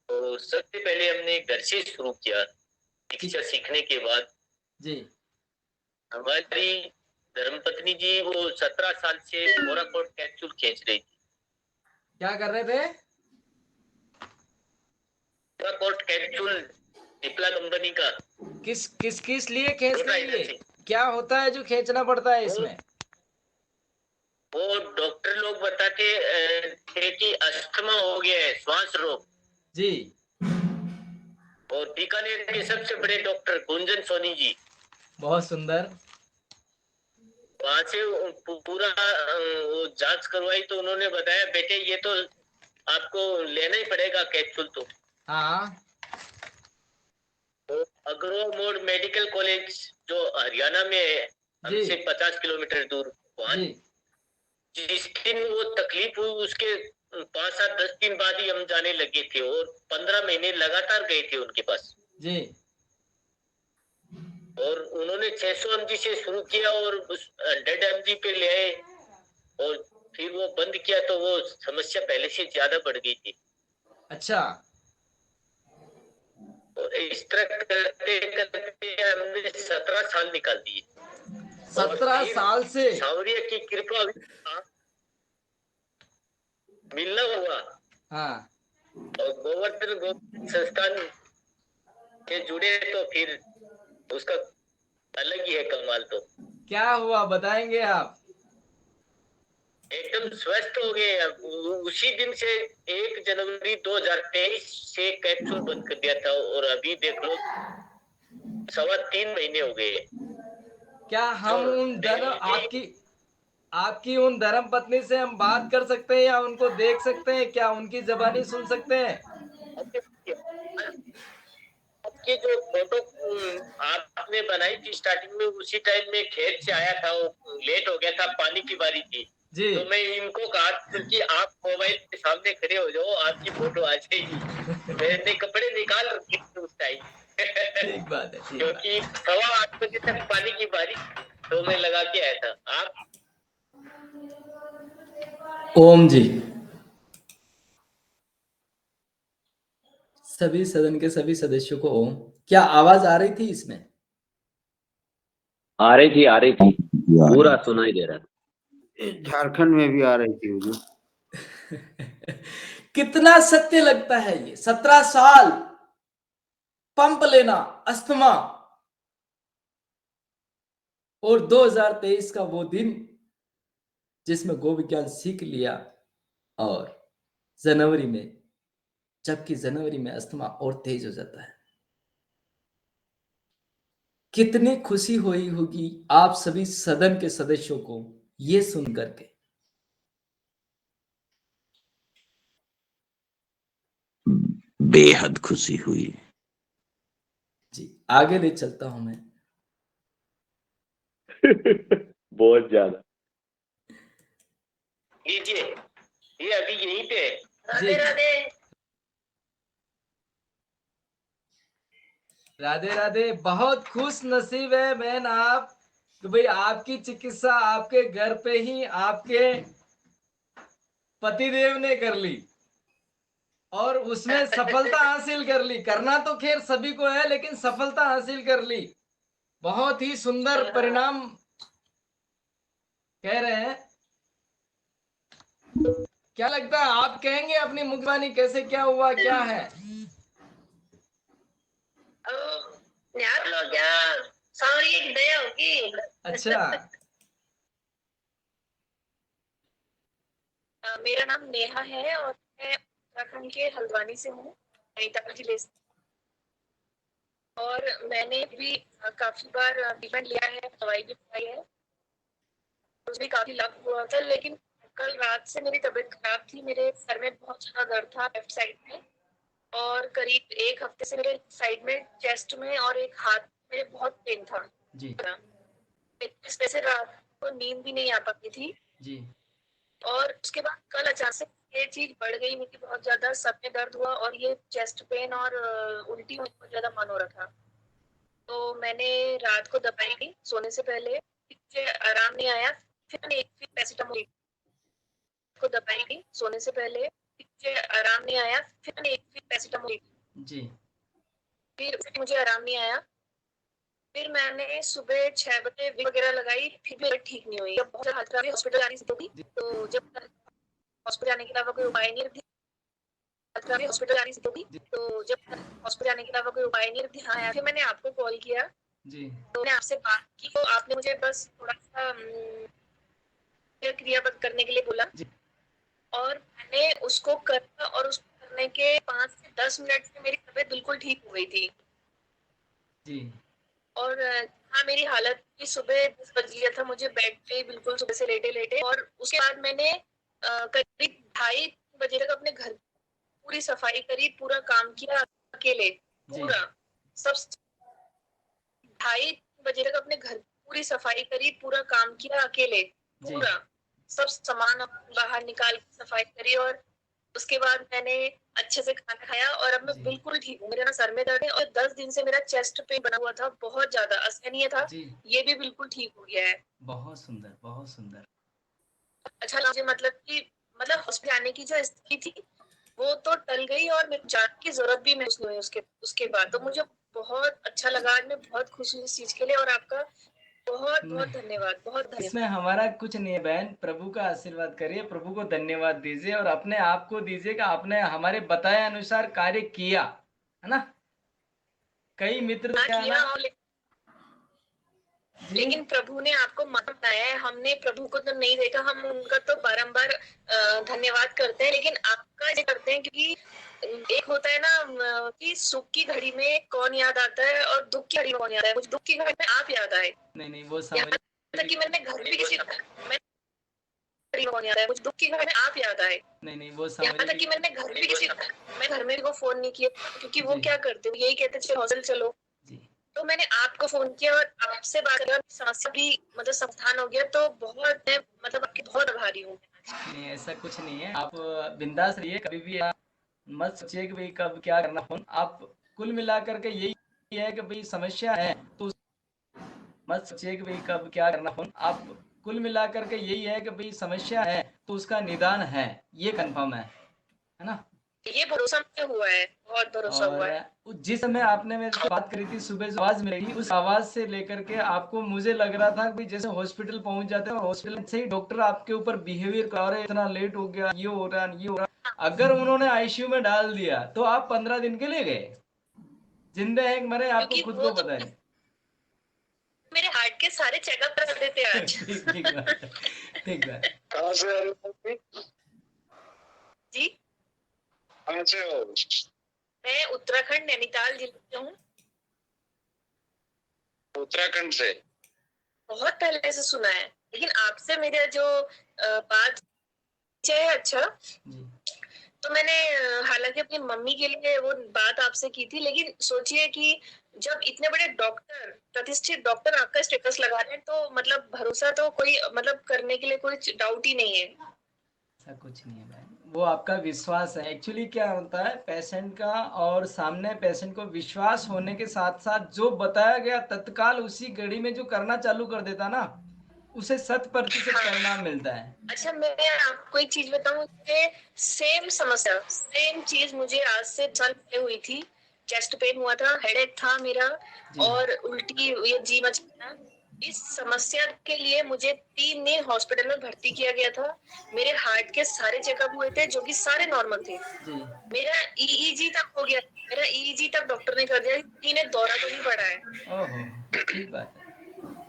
तो सबसे पहले हमने घर से शुरू किया। शिक्षा सीखने के बाद जी। हमारी धर्मपत्नी जी वो 17 साल से मोराकोट कैप्सूल खींच रही थी। क्या कर रहे थे? मोराकोट कैप्सूल डिप्ला कंपनी का। किस लिए खींचना है? क्या होता है जो खींचना पड़ता है इसमें? वो डॉक्टर लोग बताते थे कि अस्थमा हो गया है, श्वास रोग। जी। और बीकानेर के सबसे बड़े डॉक्टर गुंजन सोनी जी, बहुत सुंदर। वहां से पूरा वो जांच करवाई तो उन्होंने बताया बेटे ये तो आपको लेना ही पड़ेगा कैप्सूल। तो हाँ। अग्रो मोड मेडिकल कॉलेज जो हरियाणा में है, जी हमसे 50 किलोमीटर दूर वहां। जी जिस दिन वो तकलीफ हुई उसके 5-7-10 दिन बाद ही हम जाने लगे थे और 15 महीने लगातार गए थे उनके पास। जी और उन्होंने 600 mg से शुरू किया और उस 100 mg पे ले आए और फिर वो बंद किया तो वो समस्या पहले से ज्यादा बढ़ गई थी। अच्छा और इस तरह करते करते हमने 17 साल निकाल दिए। 17 साल से सावरिया की कृपा मिलना हुआ हाँ और गोवर्धन संस्थान के जुड़े तो फिर उसका अलग ही है कमाल। तो क्या हुआ बताएंगे आप? एकदम स्वस्थ हो गए। अब उसी दिन से 1 जनवरी 2023 से कैप्सूल बंद कर दिया था और अभी देख लो 3.25 महीने हो गए। क्या हम उन आपकी उन धर्म पत्नी से हम बात कर सकते हैं या उनको देख सकते हैं? क्या उनकी जबानी सुन सकते हैं? आपकी जो फोटो आपने बनाई थी स्टार्टिंग में, उसी टाइम में खेत से आया था, वो लेट हो गया था, पानी की बारी थी। जी तो मैं इनको कहा क्योंकि आप मोबाइल के सामने खड़े हो जाओ, आपकी फोटो आ जाएगी। मैंने कपड़े निकाल रखे थे उस टाइम ठीक बात है, ठीक बात। क्योंकि 8:15 बजे तक पानी की बारी, तो मैं लगा के आया था। आप ओम जी, सभी सदन के सभी सदस्यों को ओम। क्या आवाज आ रही थी इसमें? आ रही थी पूरा सुनाई दे रहा था। झारखंड में भी आ रही थी हुजूर। कितना सत्य लगता है ये। 17 साल पंप लेना, अस्थमा, और 2023 का वो दिन जिसमें गो विज्ञान सीख लिया, और जनवरी में, जबकि जनवरी में अस्थमा और तेज हो जाता है। कितनी खुशी हुई होगी आप सभी सदन के सदस्यों को ये सुन करके। बेहद खुशी हुई। जी आगे ले चलता हूं मैं। बहुत ज्यादा। लीजिए, ये अभी यहीं पे। जी। राधे राधे। राधे राधे। बहुत खुश नसीब है बहन आप कि भाई आपकी चिकित्सा आपके घर पे ही आपके पतिदेव ने कर ली और उसमें सफलता हासिल कर ली। करना तो खैर सभी को है, लेकिन सफलता हासिल कर ली। बहुत ही सुंदर परिणाम कह रहे हैं। क्या लगता है, आप कहेंगे अपनी मुखबानी कैसे, क्या हुआ, क्या है? यार लोग यार, सावरिया की दया होगी। अच्छा। मेरा नाम नेहा है और मैं उत्तराखंड के हल्द्वानी से हूँ, नैनीताल जिले से। और मैंने भी काफी बार ट्रीटमेंट लिया है, दवाई भी खाई है, उसमें काफी लाभ हुआ था। लेकिन कल रात से मेरी तबीयत खराब थी, मेरे सर में बहुत ज्यादा दर्द था लेफ्ट साइड में, और करीब 1 हफ्ते से मेरे साइड में, चेस्ट में और एक हाथ में बहुत पेन था जी इस वजह से रात को नींद भी नहीं आ पाती थी। जी। और उसके बाद कल अचानक से ये चीज बढ़ गई, मुझे बहुत ज्यादा सर में दर्द हुआ और ये चेस्ट पेन और उल्टी होने बहुत ज्यादा मन हो रहा था। तो मैंने रात को दवाई ली सोने से पहले, मुझे आराम नहीं आया। फिर मैंने एक पैरासिटामोल को दवाई ली सोने से पहले, मुझे आराम नहीं आया। फिर मैंने एक पैरासिटामोल जी। फिर मुझे आराम नहीं आया। फिर मैंने सुबह 6 बजे वगैरह लगाई, फिर भी ठीक नहीं हुई। जब बहुत हालत खराब, हॉस्पिटल जाने से थी, तो जब हॉस्पिटल जाने के अलावा कोई उपाय नहीं रखा, हॉस्पिटल जाने से थी, तो जब हॉस्पिटल जाने के अलावा कोई उपाय नहीं ध्यान आया, फिर मैंने आपको कॉल किया जी। तो मैंने आपसे बात की, तो आपने मुझे बस थोड़ा सा क्रियाबद्ध करने के लिए बोला और मैंने उसको करा और उसको करने के 5 से 10 मिनट में मेरी तबीयत बिल्कुल ठीक हो गई थी। जी। और हाँ, मेरी हालत की सुबह 10 बज गया था, मुझे बेड पे बिल्कुल सुबह से लेटे लेटे। और उसके बाद मैंने करीब 2:30 बजे तक अपने घर पूरी सफाई करी, पूरा काम किया अकेले, पूरा सब 2:30 बजे तक अपने घर पूरी सफाई करी, पूरा काम किया अकेले, पूरा सब सामान बाहर निकाल के सफाई करी, और उसके बाद मैंने अच्छे से खाना खाया और अब मैं बिल्कुल ठीक हूँ। मेरे ना सर में दर्द है और 10 दिन से मेरा चेस्ट पेन बना हुआ था, बहुत ज्यादा असहनीय था, ये भी बिल्कुल ठीक हो गया है। बहुत सुंदर, बहुत सुंदर। अच्छा लगा मुझे, मतलब हॉस्पिटल आने की जो स्थिति थी वो तो टल गई और मेरे जाने की जरूरत भी महसूस नहीं हुई उसके बाद। तो मुझे बहुत अच्छा लगा, आज मैं बहुत खुश हूँ इस चीज के लिए, और आपका बहुत बहुत धन्यवाद, बहुत धन्यवाद। इसमें हमारा कुछ नहीं है बहन, प्रभु का आशीर्वाद करिए, प्रभु को धन्यवाद दीजिए और अपने आप को दीजिए कि आपने हमारे बताए अनुसार कार्य किया, है ना। कई मित्र क्या है ना, लेकिन प्रभु ने आपको मान बनाया है, हमने प्रभु को तो नहीं देखा, हम उनका तो बारंबार धन्यवाद करते हैं, लेकिन आपका ये करते हैं क्योंकि एक होता है ना कि सुख की घड़ी में कौन याद आता है और दुख की घड़ी में कौन याद आए। मुझे दुख की घड़ी में आप याद आए, नहीं वो समझ कि मैंने घर में किसी कौन याद आए, मुझे दुख की घड़ी में आप याद आए। नहीं वो यहाँ तक कि मैंने घर में किसी मैं घर में भी को फोन नहीं किया, क्योंकि वो क्या करते हैं, यही कहते चलो हॉस्टल चलो, तो मैंने आपको फोन किया और आपसे बात किया, समस्या भी मतलब समाधान हो गया, तो बहुत मैं मतलब आपकी बहुत आभारी हूँ। नहीं ऐसा कुछ नहीं है, आप बिंदास रहिए, कभी भी मत सोचिए कि भाई कब क्या करना फोन। आप कुल मिलाकर के यही है कि भाई समस्या है तो मत सोचिए कि भाई कब क्या करना फोन। आप कुल मिलाकर के यही है कि भाई समस्या है तो उसका निदान है, ये कंफर्म है ना। ये भरोसा मुझे हुआ है, बहुत भरोसा हुआ है। जिस समय आपने मेरे से बात करी थी सुबह, जो आवाज मिली उस आवाज से लेकर के आपको मुझे लग रहा था कि जैसे हॉस्पिटल पहुंच जाते हैं और हॉस्पिटल से ही डॉक्टर आपके ऊपर बिहेवियर कर रहे, इतना लेट हो गया, ये हो रहा ये हो रहा। अगर उन्होंने आईसीयू में डाल दिया तो आप 15 दिन के लिए गए, जिंदे हैं मरे आपको खुद को पता है। मेरे हार्ट के सारे चेकअप कर देते आज। ठीक है। कहाँ से आ रहे हो जी? कहाँ से हो? मैं उत्तराखंड नैनीताल जिले से हूँ। उत्तराखंड से? बहुत पहले से सुना है, लेकिन आपसे मेरा जो बात है, अच्छा तो मैंने हालांकि अपनी मम्मी के लिए वो बात आपसे की थी, लेकिन सोचिए कि जब इतने बड़े डॉक्टर, प्रतिष्ठित डॉक्टर आपका स्टेटस लगा रहे हैं, तो मतलब भरोसा तो कोई मतलब करने के लिए कोई डाउट ही नहीं है। ऐसा कुछ नहीं है बहन, वो आपका विश्वास है। एक्चुअली क्या होता है, पेशेंट का और सामने पेशेंट को विश्वास होने के साथ साथ जो बताया गया तत्काल उसी घड़ी में जो करना चालू कर देता ना, उसे 100% परिणाम मिलता है। अच्छा मैं आपको एक चीज बताऊं, सेम समस्या, सेम चीज मुझे आज से साल पहले हुई थी। चेस्ट पेन हुआ था, हेडेक था मेरा, और उल्टी, ये जी मचना। इस समस्या के लिए मुझे 3 दिन हॉस्पिटल में भर्ती किया गया था। मेरे हार्ट के सारे चेकअप हुए थे, जो कि सारे नॉर्मल थे। मेरा ईईजी तक हो गया, मेरा ईईजी तक डॉक्टर ने कर दिया, इन्हें दौरा तो नहीं पड़ा है। ओहो, ठीक बात है।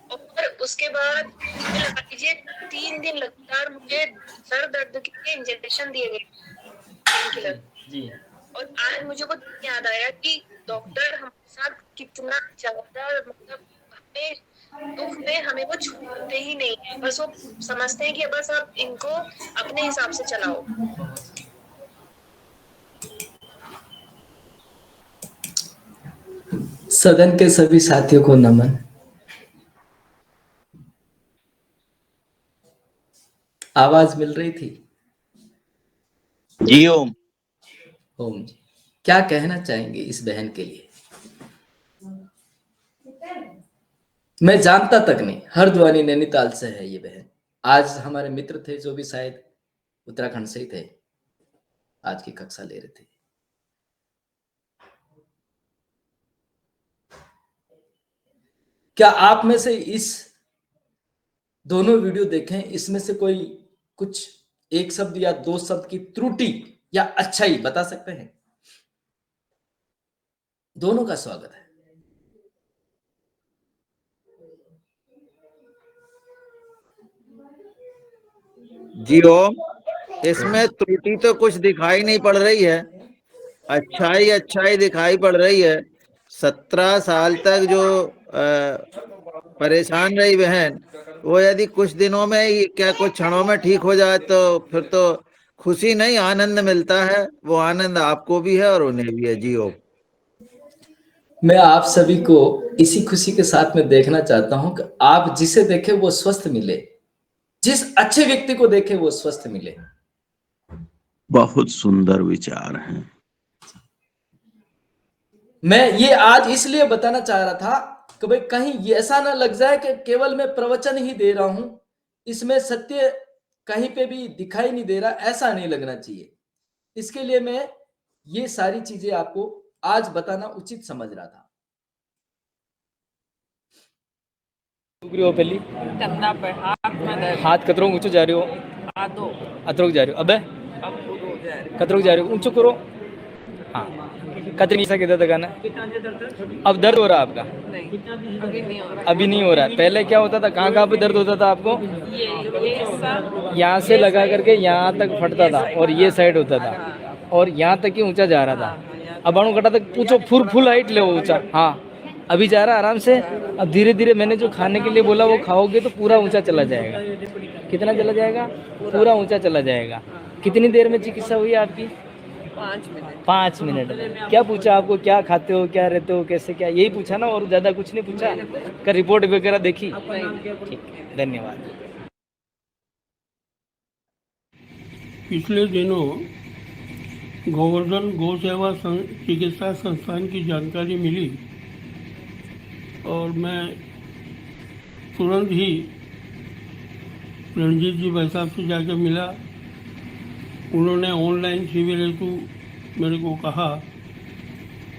और उसके बाद लगा लीजिए 3 दिन लगातार मुझे सर दर्द के इंजेक्शन दिए गए जी। और आज मुझे वो याद आया कि डॉक्टर हमारे साथ कितना ज्यादा, मतलब हमें दुख में हमें वो छोड़ते ही नहीं है, बस वो समझते हैं कि बस आप इनको अपने हिसाब से चलाओ। सदन के सभी साथियों को नमन। आवाज मिल रही थी? जी ओम। ओम जी, क्या कहना चाहेंगे इस बहन के लिए? मैं जानता तक नहीं, हरद्वानी नैनीताल से है ये बहन। आज हमारे मित्र थे जो भी शायद उत्तराखंड से ही थे, आज की कक्षा ले रहे थे। क्या आप में से इस दोनों वीडियो देखें, इसमें से कोई कुछ एक शब्द या 2 शब्द की त्रुटि या अच्छाई बता सकते हैं? दोनों का स्वागत है। जी ओम, इसमें त्रुटि तो कुछ दिखाई नहीं पड़ रही है, अच्छाई दिखाई पड़ रही है। 17 साल तक जो परेशान रही बहन, वो यदि कुछ दिनों में ही, क्या कुछ क्षणों में ठीक हो जाए तो फिर तो खुशी नहीं, आनंद मिलता है। वो आनंद आपको भी है और उन्हें भी है। जी ओम। मैं आप सभी को इसी खुशी के साथ में देखना चाहता हूं कि आप जिसे देखे वो स्वस्थ मिले, जिस अच्छे व्यक्ति को देखे वो स्वस्थ मिले। बहुत सुंदर विचार हैं। मैं ये आज इसलिए बताना चाह रहा था कि भाई कहीं ये ऐसा ना लग जाए कि केवल मैं प्रवचन ही दे रहा हूं, इसमें सत्य कहीं पे भी दिखाई नहीं दे रहा, ऐसा नहीं लगना चाहिए। इसके लिए मैं ये सारी चीजें आपको आज बताना उचित समझ रहा था। पहली हाथ कतरों ऊंचो जा रहे हो, अतरों जा रहे हो, अबे कतरों जा रहे हो, ऊंचो करो। हाँ, कतरी सा किधर तक आना। अब दर्द हो रहा है आपका? अभी नहीं हो रहा है। पहले क्या होता था, कहाँ कहाँ पे दर्द होता था आपको? यहाँ से लगा करके यहाँ तक फटता था और ये साइड होता था और यहाँ तक ही ऊंचा जा रहा था। अब अणु कटा तक पूछो, फुल हाइट ले ऊंचा। हाँ, अभी जा रहा है आराम से। अब धीरे धीरे मैंने जो खाने के लिए बोला वो खाओगे तो पूरा ऊंचा चला जाएगा। कितना चला जाएगा? पूरा ऊंचा चला जाएगा। कितनी देर में चिकित्सा हुई आपकी? 5 मिनट में। क्या पूछा आपको, क्या खाते हो, क्या रहते हो, कैसे, क्या, यही पूछा ना? और ज्यादा कुछ नहीं पूछा? क्या रिपोर्ट वगैरह देखी? ठीक है, धन्यवाद। पिछले दिनों गोवर्धन गौ सेवा चिकित्सा संस्थान की जानकारी मिली और मैं तुरंत ही रणजीत जी भाई साहब से जाकर मिला। उन्होंने ऑनलाइन शिविर हेतु मेरे को कहा,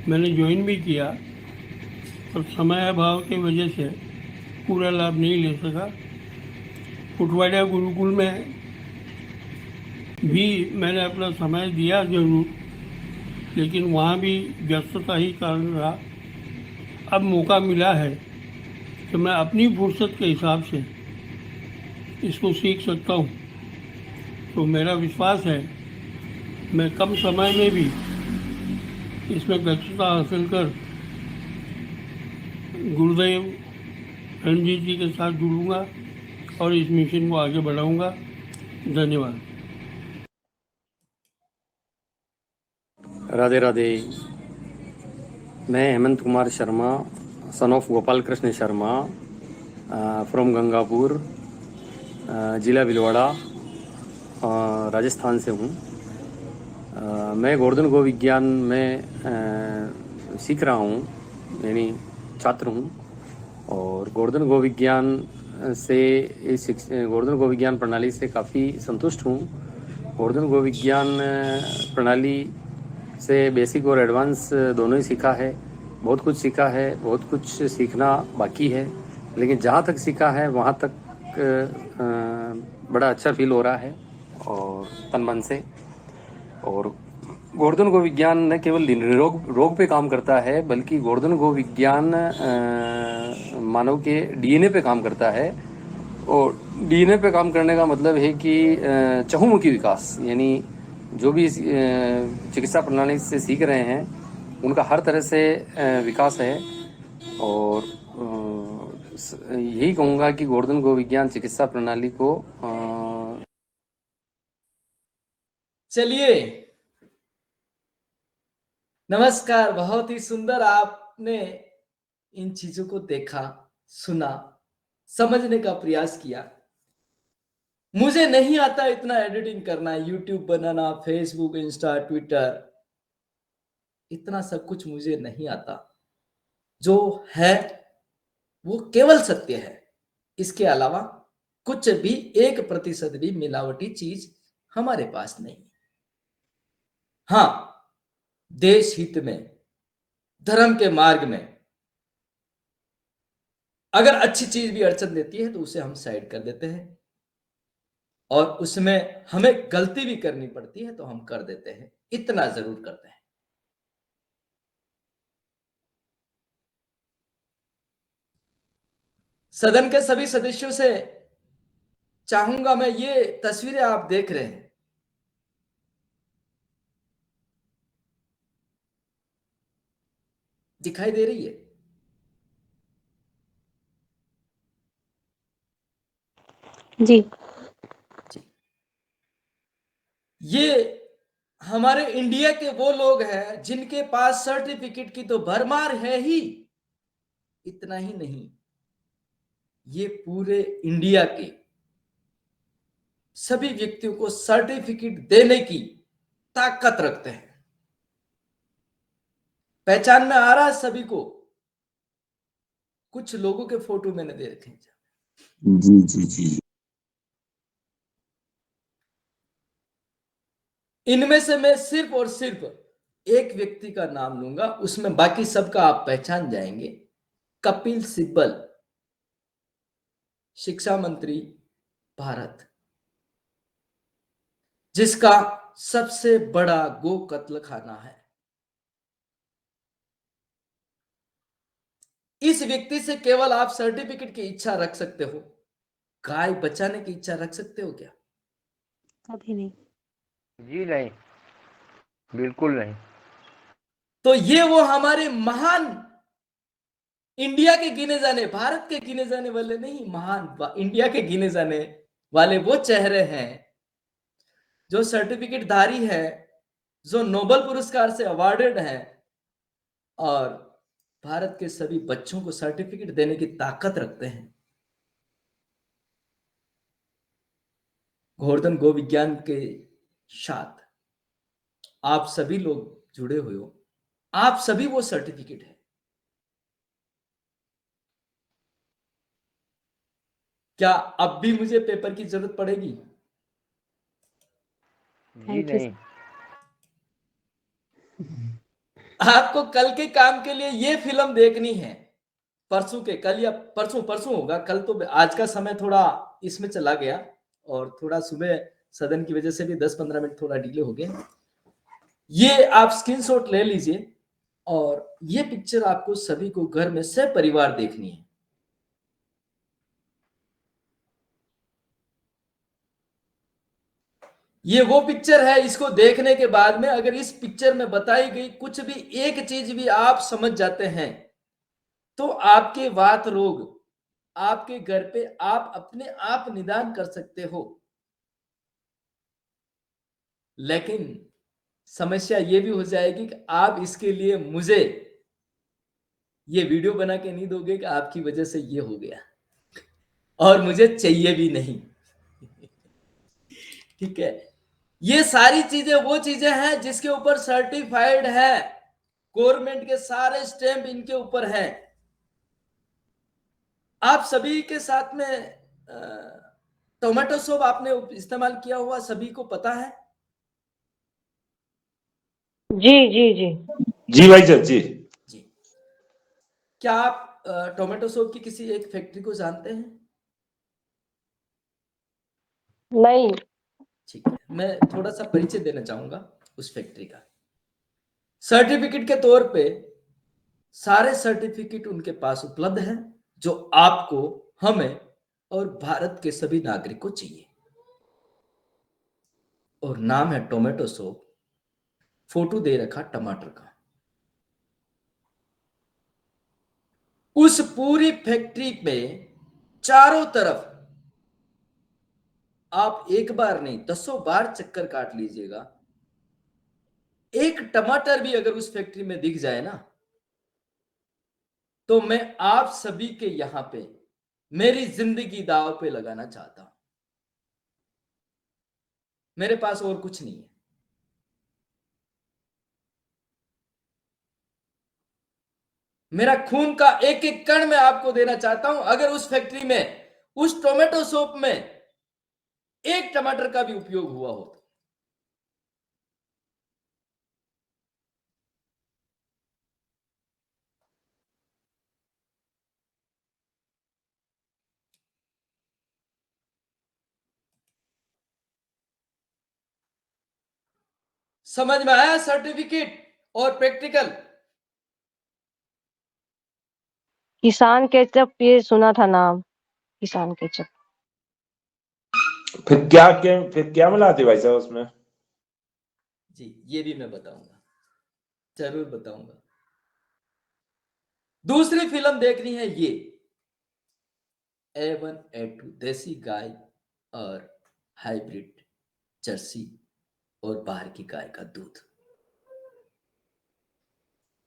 मैंने ज्वाइन भी किया और समय अभाव की वजह से पूरा लाभ नहीं ले सका। कुटवाड़ा गुरुकुल में भी मैंने अपना समय दिया जरूर, लेकिन वहाँ भी व्यस्तता ही कारण रहा। अब मौका मिला है कि मैं अपनी फुर्सत के हिसाब से इसको सीख सकता हूँ, तो मेरा विश्वास है मैं कम समय में भी इसमें दक्षता हासिल कर गुरुदेव रणजीत जी के साथ जुड़ूंगा और इस मिशन को आगे बढ़ाऊंगा। धन्यवाद। राधे राधे। मैं Hemant Kumar Sharma, son of Gopal Krishna Sharma, from Gangapur, जिला भीलवाड़ा, राजस्थान से हूँ। मैं गोवर्धन गो विज्ञान में सीख रहा हूँ, यानी छात्र हूँ। और गोवर्धन गो विज्ञान से गोवर्धन गो विज्ञान प्रणाली से काफ़ी संतुष्ट हूँ। गोवर्धन गो विज्ञान प्रणाली से बेसिक और एडवांस दोनों ही सीखा है। बहुत कुछ सीखा है, बहुत कुछ सीखना बाकी है, लेकिन जहाँ तक सीखा है वहाँ तक बड़ा अच्छा फील हो रहा है और तन मन से। और गोवर्धन गो विज्ञान न केवल रोग पे काम करता है, बल्कि गोवर्धन गो विज्ञान मानव के डीएनए पे काम करता है। और डीएनए पे काम करने का मतलब है कि चहुमुखी विकास, यानी जो भी चिकित्सा प्रणाली से सीख रहे हैं उनका हर तरह से विकास है। और यही कहूँगा कि गोवर्धन गो विज्ञान चिकित्सा प्रणाली को चलिए, नमस्कार। बहुत ही सुंदर आपने इन चीजों को देखा, सुना, समझने का प्रयास किया। मुझे नहीं आता इतना एडिटिंग करना, यूट्यूब बनाना, फेसबुक, इंस्टा, ट्विटर, इतना सब कुछ मुझे नहीं आता। जो है वो केवल सत्य है, इसके अलावा कुछ भी 1% भी मिलावटी चीज हमारे पास नहीं। हाँ, देश हित में, धर्म के मार्ग में अगर अच्छी चीज भी अड़चन देती है तो उसे हम साइड कर देते हैं, और उसमें हमें गलती भी करनी पड़ती है तो हम कर देते हैं, इतना जरूर करते हैं। सदन के सभी सदस्यों से चाहूंगा मैं, ये तस्वीरें आप देख रहे हैं, दिखाई दे रही है? जी। ये हमारे इंडिया के वो लोग हैं जिनके पास सर्टिफिकेट की तो भरमार है ही, इतना ही नहीं, ये पूरे इंडिया के सभी व्यक्तियों को सर्टिफिकेट देने की ताकत रखते हैं। पहचान में आ रहा है सभी को? कुछ लोगों के फोटो मैंने दे रखे हैं। जी जी जी। इनमें से मैं सिर्फ और सिर्फ एक व्यक्ति का नाम लूंगा, उसमें बाकी सबका आप पहचान जाएंगे। कपिल सिब्बल, शिक्षा मंत्री भारत, जिसका सबसे बड़ा गो कत्ल खाना है। इस व्यक्ति से केवल आप सर्टिफिकेट की इच्छा रख सकते हो, गाय बचाने की इच्छा रख सकते हो क्या? कभी नहीं। जी नहीं, बिल्कुल नहीं। तो ये वो हमारे महान इंडिया के गिने जाने, भारत के गिने जाने वाले नहीं, महान इंडिया के गिने जाने वाले वो चेहरे हैं जो सर्टिफिकेट धारी है, जो नोबेल पुरस्कार से अवार्डेड है और भारत के सभी बच्चों को सर्टिफिकेट देने की ताकत रखते हैं। गोवर्धन गो विज्ञान के साथ आप सभी लोग जुड़े हुए हो, आप सभी वो सर्टिफिकेट है। क्या अब भी मुझे पेपर की जरूरत पड़ेगी? जी नहीं। आपको कल के काम के लिए ये फिल्म देखनी है, परसों के, कल या परसों होगा, कल तो आज का समय थोड़ा इसमें चला गया और थोड़ा सुबह सदन की वजह से भी 10-15 मिनट थोड़ा डिले हो गया। ये आप स्क्रीनशॉट ले लीजिए और ये पिक्चर आपको सभी को घर में सपरिवार देखनी है। ये वो पिक्चर है, इसको देखने के बाद में अगर इस पिक्चर में बताई गई कुछ भी एक चीज भी आप समझ जाते हैं तो आपके वात रोग आपके घर पे आप अपने आप निदान कर सकते हो। लेकिन समस्या ये भी हो जाएगी कि आप इसके लिए मुझे ये वीडियो बना के नहीं दोगे कि आपकी वजह से ये हो गया, और मुझे चाहिए भी नहीं। ठीक है, ये सारी चीजें वो चीजें हैं जिसके ऊपर सर्टिफाइड है, गवर्नमेंट के सारे स्टैंप इनके ऊपर है। आप सभी के साथ में टोमेटो सॉस आपने इस्तेमाल किया हुआ सभी को पता है? जी जी जी जी भाई साहब जी। जी, क्या आप टोमेटो सॉस की किसी एक फैक्ट्री को जानते हैं? नहीं। ठीक है, मैं थोड़ा सा परिचय देना चाहूंगा उस फैक्ट्री का। सर्टिफिकेट के तौर पे सारे सर्टिफिकेट उनके पास उपलब्ध है जो आपको, हमें और भारत के सभी नागरिक को चाहिए, और नाम है टोमेटो सॉस, फोटो दे रखा टमाटर का। उस पूरी फैक्ट्री में चारों तरफ आप एक बार नहीं 10 बार चक्कर काट लीजिएगा, एक टमाटर भी अगर उस फैक्ट्री में दिख जाए ना, तो मैं आप सभी के यहां पे मेरी जिंदगी दांव पे लगाना चाहता हूं। मेरे पास और कुछ नहीं है। मेरा खून का एक एक कण मैं आपको देना चाहता हूं। अगर उस फैक्ट्री में, उस टोमेटो सॉस में एक टमाटर का भी उपयोग हुआ हो, समझ में आया? सर्टिफिकेट और प्रैक्टिकल। किसान केचप, ये सुना था नाम, किसान केचप। फिर क्या मिलाते भाई साहब उसमें? जी, ये भी मैं बताऊंगा, जरूर बताऊंगा। दूसरी फिल्म देखनी है ये A1 A2 देसी गाय और हाइब्रिड जर्सी और बाहर की गाय का दूध।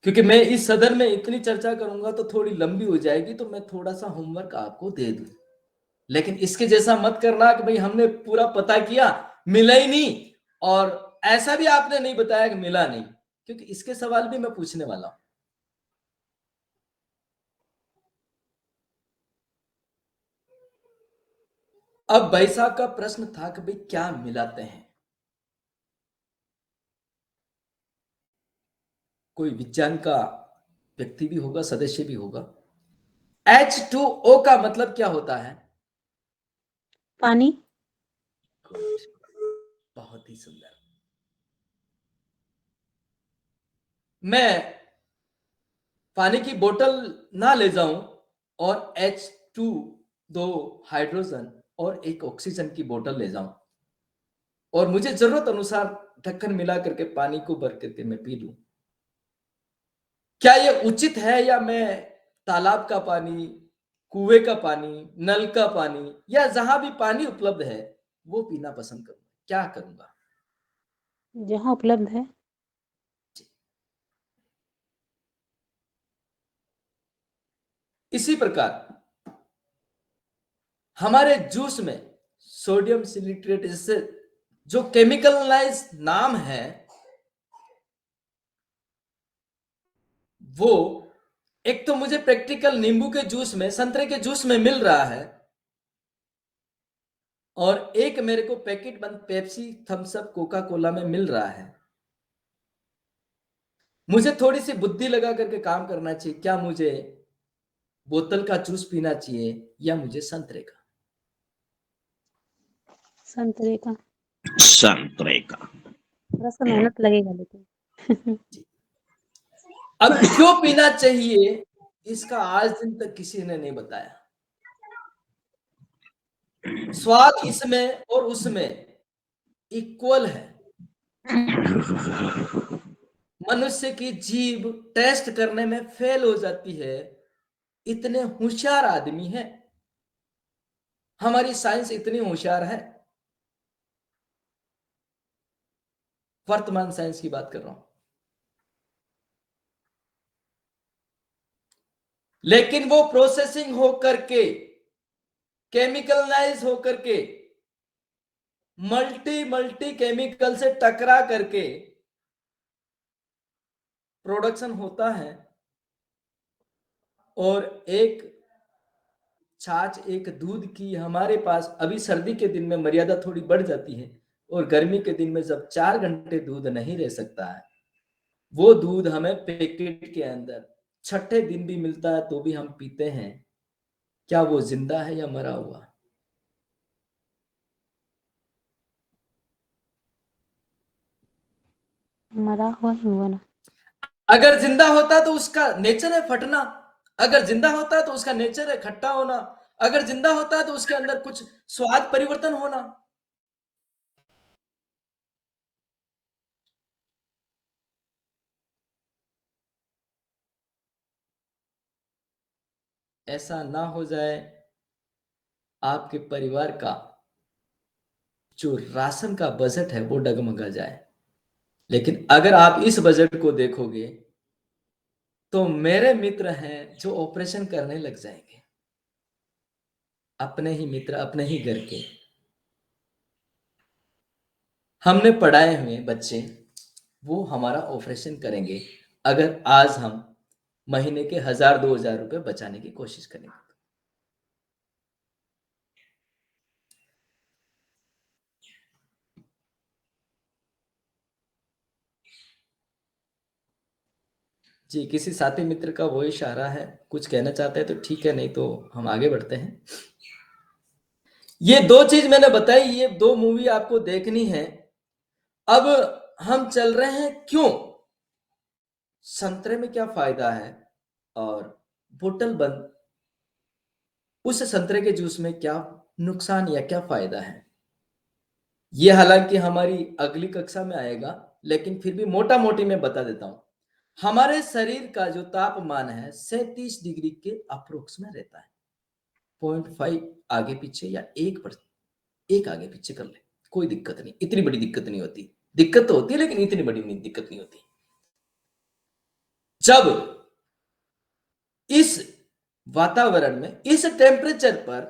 क्योंकि मैं इस सदन में इतनी चर्चा करूंगा तो थोड़ी लंबी हो जाएगी, तो मैं थोड़ा सा होमवर्क आपको दे दूं, लेकिन इसके जैसा मत करना कि भाई हमने पूरा पता किया मिला ही नहीं, और ऐसा भी आपने नहीं बताया कि मिला नहीं, क्योंकि इसके सवाल भी मैं पूछने वाला हूं। अब भाई साहब का प्रश्न था कि भाई क्या मिलाते हैं। कोई विज्ञान का व्यक्ति भी होगा, सदस्य भी होगा। H2O का मतलब क्या होता है? पानी। बहुत ही सुंदर। मैं पानी की बोतल ना ले जाऊं और H2 2 हाइड्रोजन और एक ऑक्सीजन की बोतल ले जाऊं और मुझे जरूरत अनुसार ढक्कन मिला करके पानी को भर करके मैं पी लूं, क्या यह उचित है? या मैं तालाब का पानी, कुएं का पानी, नल का पानी या जहां भी पानी उपलब्ध है वो पीना पसंद करूंगा? क्या करूंगा? जहाँ उपलब्ध है। इसी प्रकार हमारे जूस में सोडियम सिलिट्रेट, इससे जो केमिकलाइज नाम है वो एक तो मुझे प्रैक्टिकल नींबू के जूस में, संतरे के जूस में मिल रहा है, और एक मेरे को पैकेट बंद Pepsi, Thums Up, Coca Cola में मिल रहा है। मुझे थोड़ी सी बुद्धि लगा करके काम करना चाहिए। क्या मुझे बोतल का जूस पीना चाहिए या मुझे संतरे का? संतरे का। संतरे का। थोड़ा सा मेहनत लगेगा लेकिन। अब क्यों पीना चाहिए इसका आज दिन तक किसी ने नहीं बताया। स्वाद इसमें और उसमें इक्वल है। मनुष्य की जीभ टेस्ट करने में फेल हो जाती है, इतने होशियार आदमी है, हमारी साइंस इतनी होशियार है। वर्तमान साइंस की बात कर रहा हूं। लेकिन वो प्रोसेसिंग हो करके, केमिकलाइज हो करके, मल्टी केमिकल से टकरा करके प्रोडक्शन होता है, और एक छाछ, एक दूध की हमारे पास अभी सर्दी के दिन में मर्यादा थोड़ी बढ़ जाती है, और गर्मी के दिन में जब 4 घंटे दूध नहीं रह सकता है, वो दूध हमें पैकेट के अंदर छठे दिन भी मिलता है तो भी हम पीते हैं। क्या वो जिंदा है या मरा हुआ? मरा हुआ ही हुआ ना। अगर जिंदा होता तो उसका नेचर है फटना, अगर जिंदा होता है तो उसका नेचर है खट्टा होना, अगर जिंदा होता है तो उसके अंदर कुछ स्वाद परिवर्तन होना। ऐसा ना हो जाए आपके परिवार का जो राशन का बजट है वो डगमगा जाए। लेकिन अगर आप इस बजट को देखोगे तो मेरे मित्र हैं जो ऑपरेशन करने लग जाएंगे, अपने ही मित्र, अपने ही घर के। हमने पढ़ाए हुए बच्चे वो हमारा ऑपरेशन करेंगे अगर आज हम महीने के 1000-2000 रुपए बचाने की कोशिश करेंगे। जी, किसी साथी मित्र का वो इशारा है, कुछ कहना चाहते हैं तो ठीक है, नहीं तो हम आगे बढ़ते हैं। ये 2 चीज मैंने बताई, ये 2 मूवी आपको देखनी है। अब हम चल रहे हैं क्यों, संतरे में क्या फायदा है और बोतल बंद उस संतरे के जूस में क्या नुकसान या क्या फायदा है। ये हालांकि हमारी अगली कक्षा में आएगा, लेकिन फिर भी मोटा मोटी मैं बता देता हूं। हमारे शरीर का जो तापमान है 37 डिग्री के अप्रोक्स में रहता है। 0.5 आगे पीछे या 1% आगे पीछे कर ले, कोई दिक्कत नहीं, इतनी बड़ी दिक्कत नहीं होती। दिक्कत तो होती है लेकिन इतनी बड़ी नहीं दिक्कत नहीं होती। जब इस वातावरण में इस टेम्परेचर पर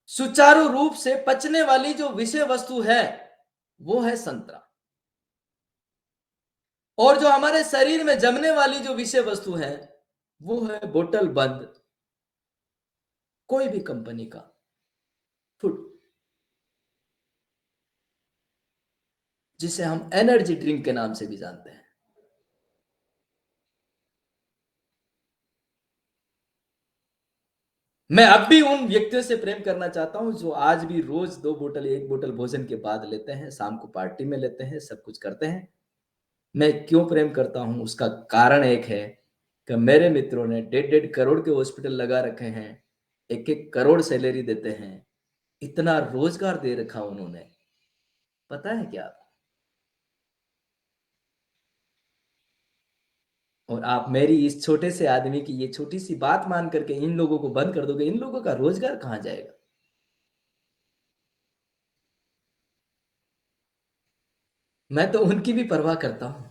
सुचारू रूप से पचने वाली जो विषय वस्तु है वो है संतरा, और जो हमारे शरीर में जमने वाली जो विषय वस्तु है वो है बोतल बंद कोई भी कंपनी का फूड, जिसे हम एनर्जी ड्रिंक के नाम से भी जानते हैं। मैं अब भी उन व्यक्तियों से प्रेम करना चाहता हूं जो आज भी रोज 2 बोतल 1 बोतल भोजन के बाद लेते हैं, शाम को पार्टी में लेते हैं, सब कुछ करते हैं। मैं क्यों प्रेम करता हूं उसका कारण एक है कि मेरे मित्रों ने 1.5 करोड़ के हॉस्पिटल लगा रखे हैं, 1-1 करोड़ सैलरी देते हैं, इतना रोजगार दे रखा उन्होंने, पता है क्या? और आप मेरी इस छोटे से आदमी की ये छोटी सी बात मान करके इन लोगों को बंद कर दोगे, इन लोगों का रोजगार कहां जाएगा? मैं तो उनकी भी परवाह करता हूं।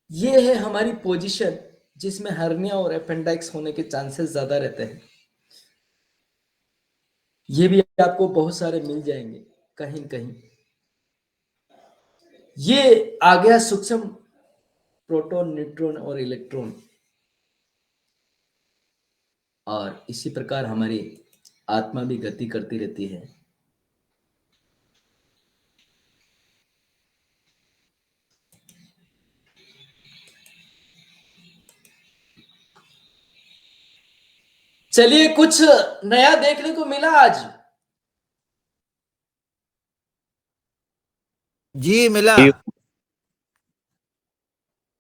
ये है हमारी पोजीशन जिसमें हर्निया और अपेंडिक्स होने के चांसेस ज्यादा रहते हैं। ये भी आपको बहुत सारे मिल जाएंगे कहीं कहीं। ये आ गया सूक्ष्म प्रोटॉन, न्यूट्रॉन और इलेक्ट्रॉन, और इसी प्रकार हमारी आत्मा भी गति करती रहती है। चलिए, कुछ नया देखने को मिला आज। जी मिला।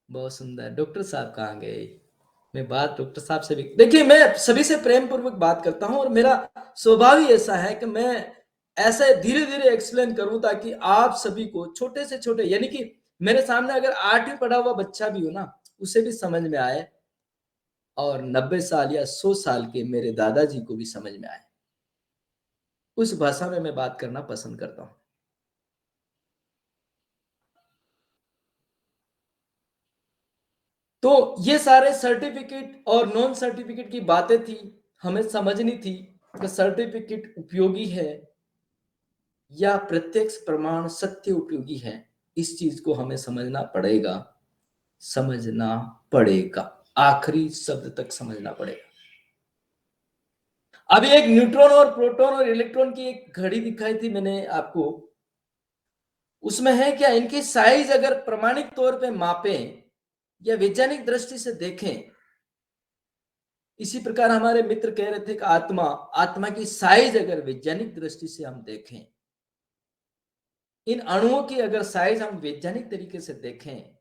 बहुत सुंदर। डॉक्टर साहब कहाँ गए? मैं बात डॉक्टर साहब से भी, देखिए मैं सभी से प्रेम पूर्वक बात करता हूं और मेरा स्वभाव ही ऐसा है कि मैं ऐसे धीरे धीरे एक्सप्लेन करूं ताकि आप सभी को छोटे से छोटे, यानी कि मेरे सामने अगर 8वीं पढ़ा हुआ बच्चा भी हो ना, उसे भी समझ में आए, और 90 साल या 100 साल के मेरे दादाजी को भी समझ में आए, उस भाषा में मैं बात करना पसंद करता हूं। तो ये सारे सर्टिफिकेट और नॉन सर्टिफिकेट की बातें थी, हमें समझनी थी कि सर्टिफिकेट उपयोगी है या प्रत्यक्ष प्रमाण सत्य उपयोगी है। इस चीज को हमें समझना पड़ेगा, समझना पड़ेगा, आखिरी शब्द तक समझना पड़ेगा। अभी एक न्यूट्रॉन और प्रोटॉन और इलेक्ट्रॉन की एक घड़ी दिखाई थी मैंने आपको, उसमें है क्या, इनकी साइज अगर प्रमाणिक तौर पे मापें या वैज्ञानिक दृष्टि से देखें, इसी प्रकार हमारे मित्र कह रहे थे कि आत्मा की साइज अगर वैज्ञानिक दृष्टि से हम देखें, इन अणुओं की अगर साइज हम वैज्ञानिक तरीके से देखें,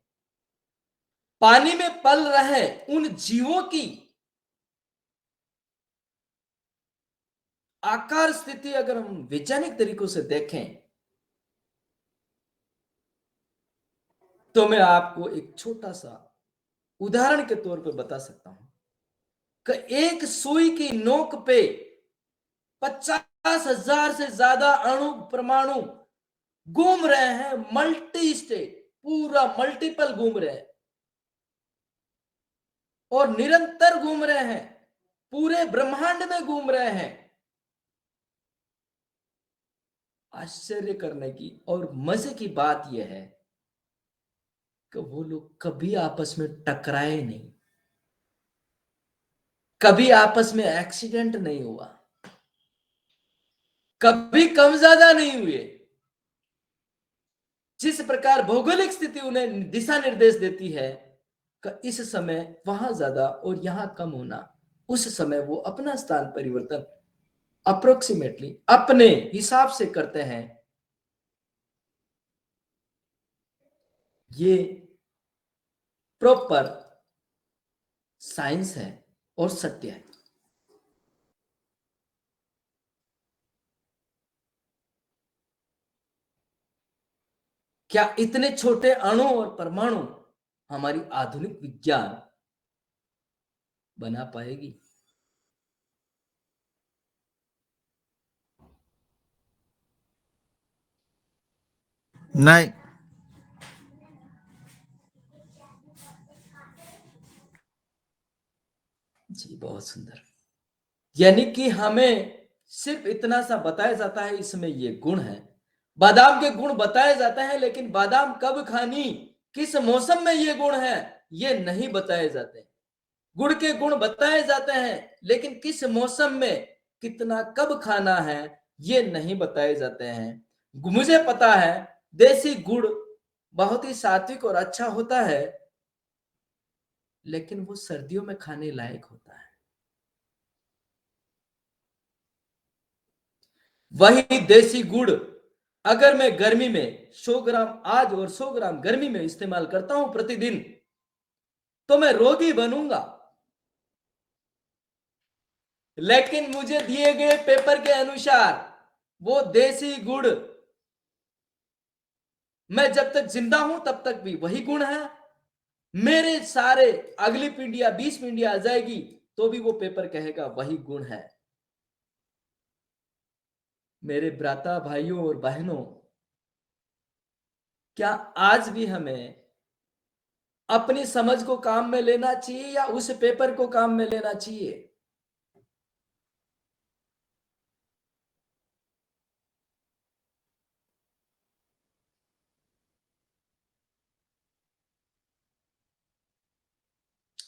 पानी में पल रहे उन जीवों की आकार स्थिति अगर हम वैज्ञानिक तरीकों से देखें, तो मैं आपको एक छोटा सा उदाहरण के तौर पर बता सकता हूं कि एक सुई की नोक पे 50,000 से ज्यादा अणु परमाणु घूम रहे हैं, मल्टी स्टेट, पूरा मल्टीपल घूम रहे हैं और निरंतर घूम रहे हैं, पूरे ब्रह्मांड में घूम रहे हैं। आश्चर्य करने की और मजे की बात यह है कि वो लोग कभी आपस में टकराए नहीं, कभी आपस में एक्सीडेंट नहीं हुआ, कभी कम ज्यादा नहीं हुए। जिस प्रकार भौगोलिक स्थिति उन्हें दिशा निर्देश देती है कि इस समय वहां ज्यादा और यहां कम होना, उस समय वो अपना स्थान परिवर्तन अप्रोक्सीमेटली अपने हिसाब से करते हैं। ये प्रॉपर साइंस है और सत्य है। क्या इतने छोटे अणु और परमाणु हमारी आधुनिक विज्ञान बना पाएगी? नहीं। जी बहुत सुंदर। यानी कि हमें सिर्फ इतना सा बताया जाता है इसमें ये गुण है, बादाम के गुण बताए जाते हैं, लेकिन बादाम कब खानी, किस मौसम में ये गुण है, ये नहीं बताए जाते। गुड़ के गुण बताए जाते हैं, लेकिन किस मौसम में कितना कब खाना है ये नहीं बताए जाते हैं। मुझे पता है देसी गुड़ बहुत ही सात्विक और अच्छा होता है, लेकिन वो सर्दियों में खाने लायक होता है। वही देसी गुड़ अगर मैं गर्मी में 100 ग्राम आज और 100 ग्राम गर्मी में इस्तेमाल करता हूं प्रतिदिन, तो मैं रोगी बनूंगा। लेकिन मुझे दिए गए पेपर के अनुसार वो देसी गुड़, मैं जब तक जिंदा हूं तब तक भी वही गुण है। मेरे सारे अगली पीढ़ियां 20 पीढ़ियां आ जाएगी तो भी वो पेपर कहेगा वही गुण है। मेरे भ्राता भाइयों और बहनों, क्या आज भी हमें अपनी समझ को काम में लेना चाहिए या उस पेपर को काम में लेना चाहिए?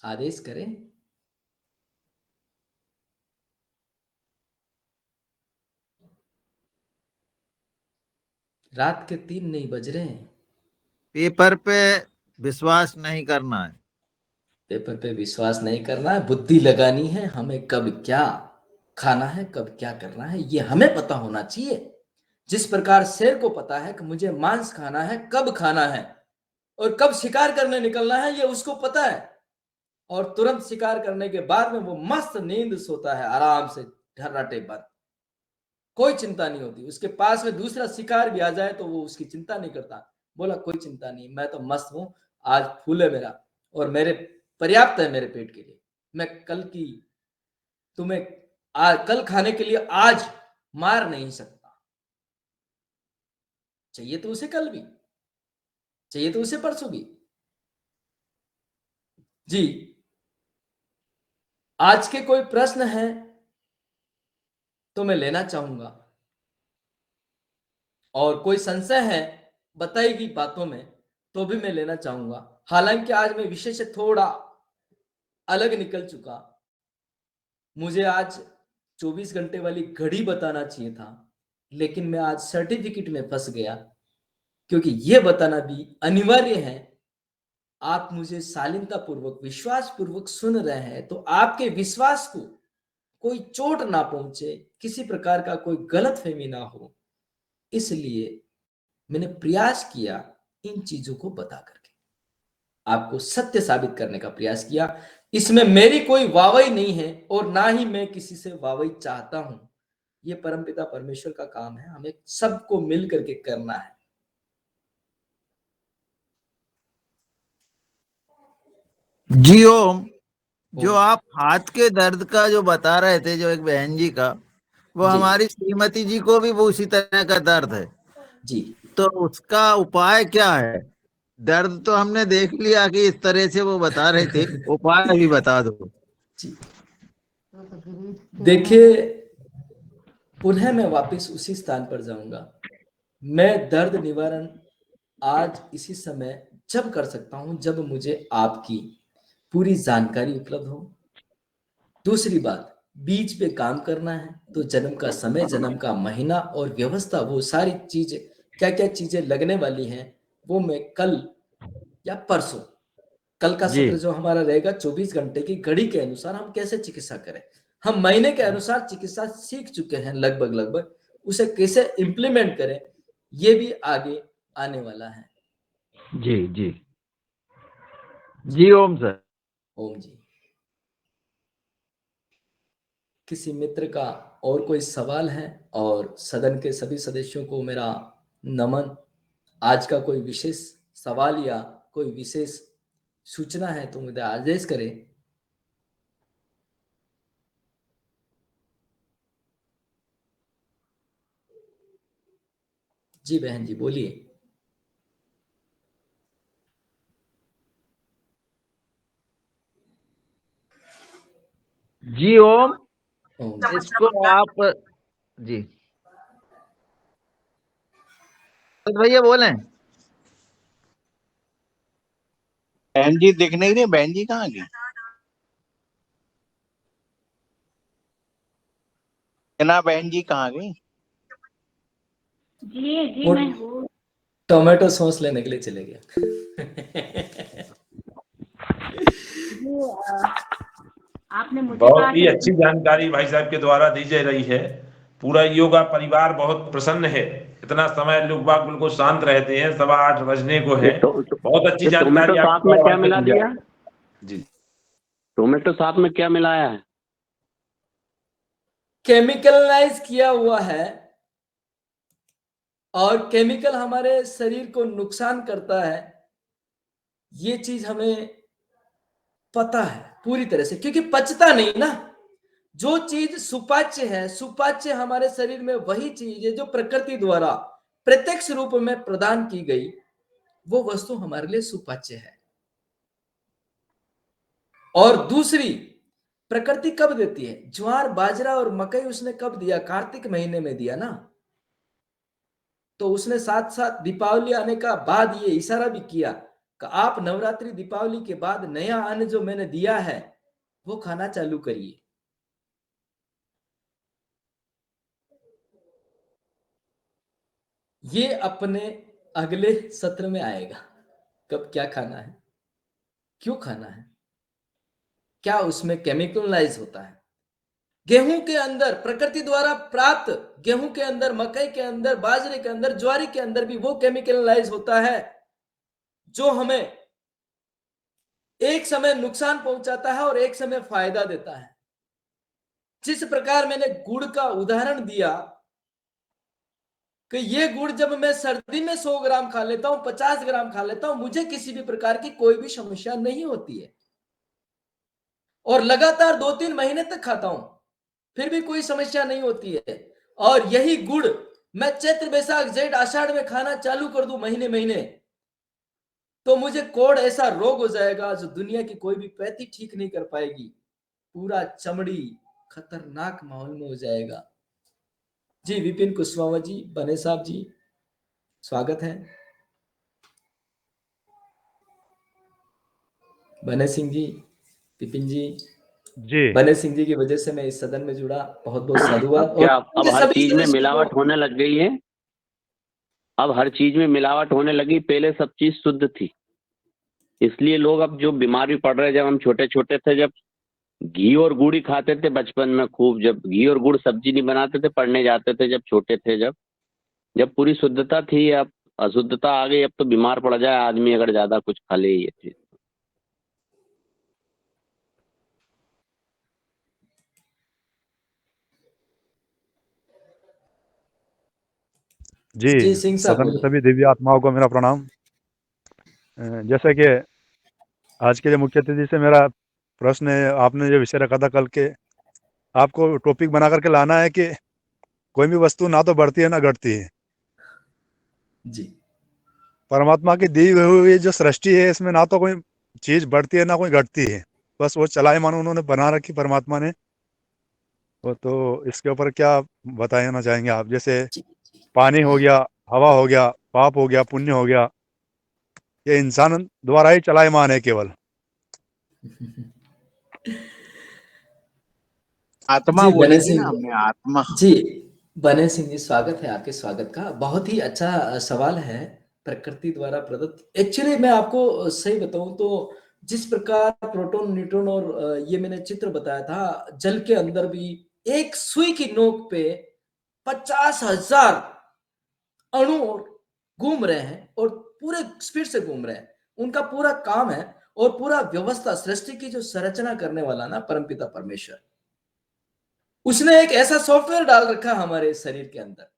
आदेश करें। रात के 3 नहीं बज रहे हैं। पेपर पे विश्वास नहीं करना है। पेपर पे विश्वास नहीं करना है, बुद्धि लगानी है। हमें कब क्या खाना है, कब क्या करना है, ये हमें पता होना चाहिए। जिस प्रकार शेर को पता है कि मुझे मांस खाना है, कब खाना है और कब शिकार करने निकलना है, ये उसको पता है। और तुरंत शिकार करने के बाद में वो मस्त नींद सोता है, आराम से ढर्राटे बंद, कोई चिंता नहीं होती। उसके पास में दूसरा शिकार भी आ जाए तो वो उसकी चिंता नहीं करता। बोला कोई चिंता नहीं, मैं तो मस्त हूं, आज फूल है मेरा और मेरे पर्याप्त है मेरे पेट के लिए। मैं कल की तुम्हें कल खाने के लिए आज मार नहीं सकता। चाहिए तो उसे कल भी, चाहिए तो उसे परसों भी। जी, आज के कोई प्रश्न है तो मैं लेना चाहूंगा, और कोई संशय है बताई गई बातों में तो भी मैं लेना चाहूंगा। हालांकि आज मैं विषय से थोड़ा अलग निकल चुका। मुझे आज 24 घंटे वाली घड़ी बताना चाहिए था, लेकिन मैं आज सर्टिफिकेट में फंस गया, क्योंकि यह बताना भी अनिवार्य है। आप मुझे शालीनता पूर्वक, विश्वास पूर्वक सुन रहे हैं, तो आपके विश्वास को कोई चोट ना पहुंचे, किसी प्रकार का कोई गलतफहमी ना हो, इसलिए मैंने प्रयास किया इन चीजों को बता करके आपको सत्य साबित करने का प्रयास किया। इसमें मेरी कोई वाहवाही नहीं है और ना ही मैं किसी से वाहवाही चाहता हूं। ये परमपिता परमेश्वर का काम है, हमें सबको मिल करके करना है। जी ओम। जो आप हाथ के दर्द का जो बता रहे थे, जो एक बहन जी का, वो जी। हमारी श्रीमती जी को भी वो उसी तरह का दर्द है जी। तो उसका उपाय क्या है? दर्द तो हमने देख लिया कि इस तरह से वो बता रहे थे, उपाय भी बता दो। जी देखिए, पुनः मैं वापस उसी स्थान पर जाऊंगा। मैं दर्द निवारण आज इसी समय जब कर सकता हूं जब मुझे आपकी पूरी जानकारी उपलब्ध हो। दूसरी बात, बीच पे काम करना है तो जन्म का समय, जन्म का महीना और व्यवस्था, वो सारी चीजें क्या क्या चीजें लगने वाली हैं, वो मैं कल या परसों, कल का जी। सत्र जो हमारा रहेगा 24 घंटे की घड़ी के अनुसार हम कैसे चिकित्सा करें, हम महीने के अनुसार चिकित्सा सीख चुके हैं लगभग, उसे कैसे इंप्लीमेंट करें, ये भी आगे आने वाला है। जी जी जी ओम सर। ओम जी। किसी मित्र का और कोई सवाल है? और सदन के सभी सदस्यों को मेरा नमन। आज का कोई विशेष सवाल या कोई विशेष सूचना है तो मुझे आदेश करे। जी बहन जी बोलिए। जी ओम। इसको आप जी भैया बोले। बहन जी दिख नहीं रही, बहन जी कहाँ गई? ना बहन जी कहाँ गई? जी वो मैं हूँ। टोमेटो सॉस लेने के लिए चले गया। जी आपने मुझे कहा बहुत ही कि अच्छी जानकारी भाई साहब के द्वारा दी जा रही है। पूरा योगा परिवार बहुत प्रसन्न है। इतना समय लोग बाग बिल्कुल शांत रहते हैं, 8:15 बजने को है। बहुत अच्छी ये जानकारी टोमेटो आपके साथ में द्वारा क्या हमसे मिला दी जा दिया? रही है। जी टोमेटो साथ में क्या मिलाया है? केमिकलाइज किया हुआ है और केमिकल हमारे शरीर को नुकसान करता है, ये चीज हमें पता है पूरी तरह से, क्योंकि पचता नहीं ना। जो चीज सुपाच्य है, सुपाच्य हमारे शरीर में वही चीज है जो प्रकृति द्वारा प्रत्यक्ष रूप में प्रदान की गई, वो वस्तु हमारे लिए सुपाच्य है। और दूसरी, प्रकृति कब देती है? ज्वार बाजरा और मकई उसने कब दिया? कार्तिक महीने में दिया ना। तो उसने साथ साथ दीपावली आने का बाद ये इशारा भी किया कि आप नवरात्रि दीपावली के बाद नया अन्न जो मैंने दिया है वो खाना चालू करिए। ये अपने अगले सत्र में आएगा, कब क्या खाना है, क्यों खाना है, क्या उसमें केमिकलाइज होता है। गेहूं के अंदर प्रकृति द्वारा प्राप्त, गेहूं के अंदर, मकई के अंदर, बाजरे के अंदर, ज्वारी के अंदर भी वो केमिकलाइज होता है जो हमें एक समय नुकसान पहुंचाता है और एक समय फायदा देता है। जिस प्रकार मैंने गुड़ का उदाहरण दिया कि ये गुड़ जब मैं सर्दी में 100 ग्राम खा लेता हूं, 50 ग्राम खा लेता हूं, मुझे किसी भी प्रकार की कोई भी समस्या नहीं होती है। और लगातार 2-3 महीने तक खाता हूं, फिर भी कोई समस्या नहीं होती है। और यही गुड़ मैं चैत्र बैसाख जेठ आषाढ़ में खाना चालू कर दूं महीने महीने, तो मुझे कोढ़ ऐसा रोग हो जाएगा जो दुनिया की कोई भी पैथी ठीक नहीं कर पाएगी। पूरा चमड़ी खतरनाक माहौल में हो जाएगा। जी विपिन कुशवाहा जी, बने साहब जी, स्वागत है। बने सिंह जी, विपिन जी, बने सिंह जी की वजह से मैं इस सदन में जुड़ा, बहुत बहुत साधुवाद। अब क्या, और अब हर सभी चीज में सदस्यों मिलावट को होने लग गई है? अब हर चीज में मिलावट होने लगी। पहले सब चीज शुद्ध थी, इसलिए लोग अब जो बीमार भी पड़ रहे हैं। जब हम छोटे छोटे थे, जब घी और गुड़ ही खाते थे बचपन में खूब, जब घी और गुड़ सब्जी नहीं बनाते थे, पढ़ने जाते थे जब छोटे थे, जब पूरी शुद्धता थी। अब अशुद्धता आ गई, अब तो बीमार पड़ जाए आदमी अगर ज्यादा कुछ खा ले ये चीज। जी जी सिंह साहब सदन के बोलिए। सभी दिव्य आत्माओं को मेरा प्रणाम। जैसे कि आज के जो मुख्य अतिथि से मेरा प्रश्न है, आपने जो विषय रखा था कल के, आपको टॉपिक बना करके लाना है कि कोई भी वस्तु ना तो बढ़ती है ना घटती है। जी परमात्मा की दी हुई जो सृष्टि है, इसमें ना तो कोई चीज बढ़ती है ना कोई घटती है, बस वो चलायमान उन्होंने बना रखी परमात्मा ने। तो इसके ऊपर क्या बताना चाहेंगे आप? जैसे पानी हो गया, हवा हो गया, पाप हो गया, पुण्य हो गया, ये इंसान द्वारा ही चलायमान है केवल। आत्मा जी बोली बने थी ना सिंह हमने, आत्मा। जी, बने सिंह जी स्वागत है आपके, स्वागत का। बहुत ही अच्छा सवाल है, प्रकृति द्वारा प्रदत्त। एक्चुअली मैं आपको सही बताऊं तो जिस प्रकार प्रोटॉन न्यूट्रॉन और ये मैंने चित्र बताया था, जल के अंदर भी एक सुई की नोक पे 50,000 अणु घूम रहे हैं और पूरे स्पीड से घूम रहे हैं। उनका पूरा काम है और पूरा व्यवस्था, सृष्टि की जो संरचना करने वाला ना परमपिता परमेश्वर, उसने एक ऐसा सॉफ्टवेयर डाल रखा है हमारे शरीर के अंदर।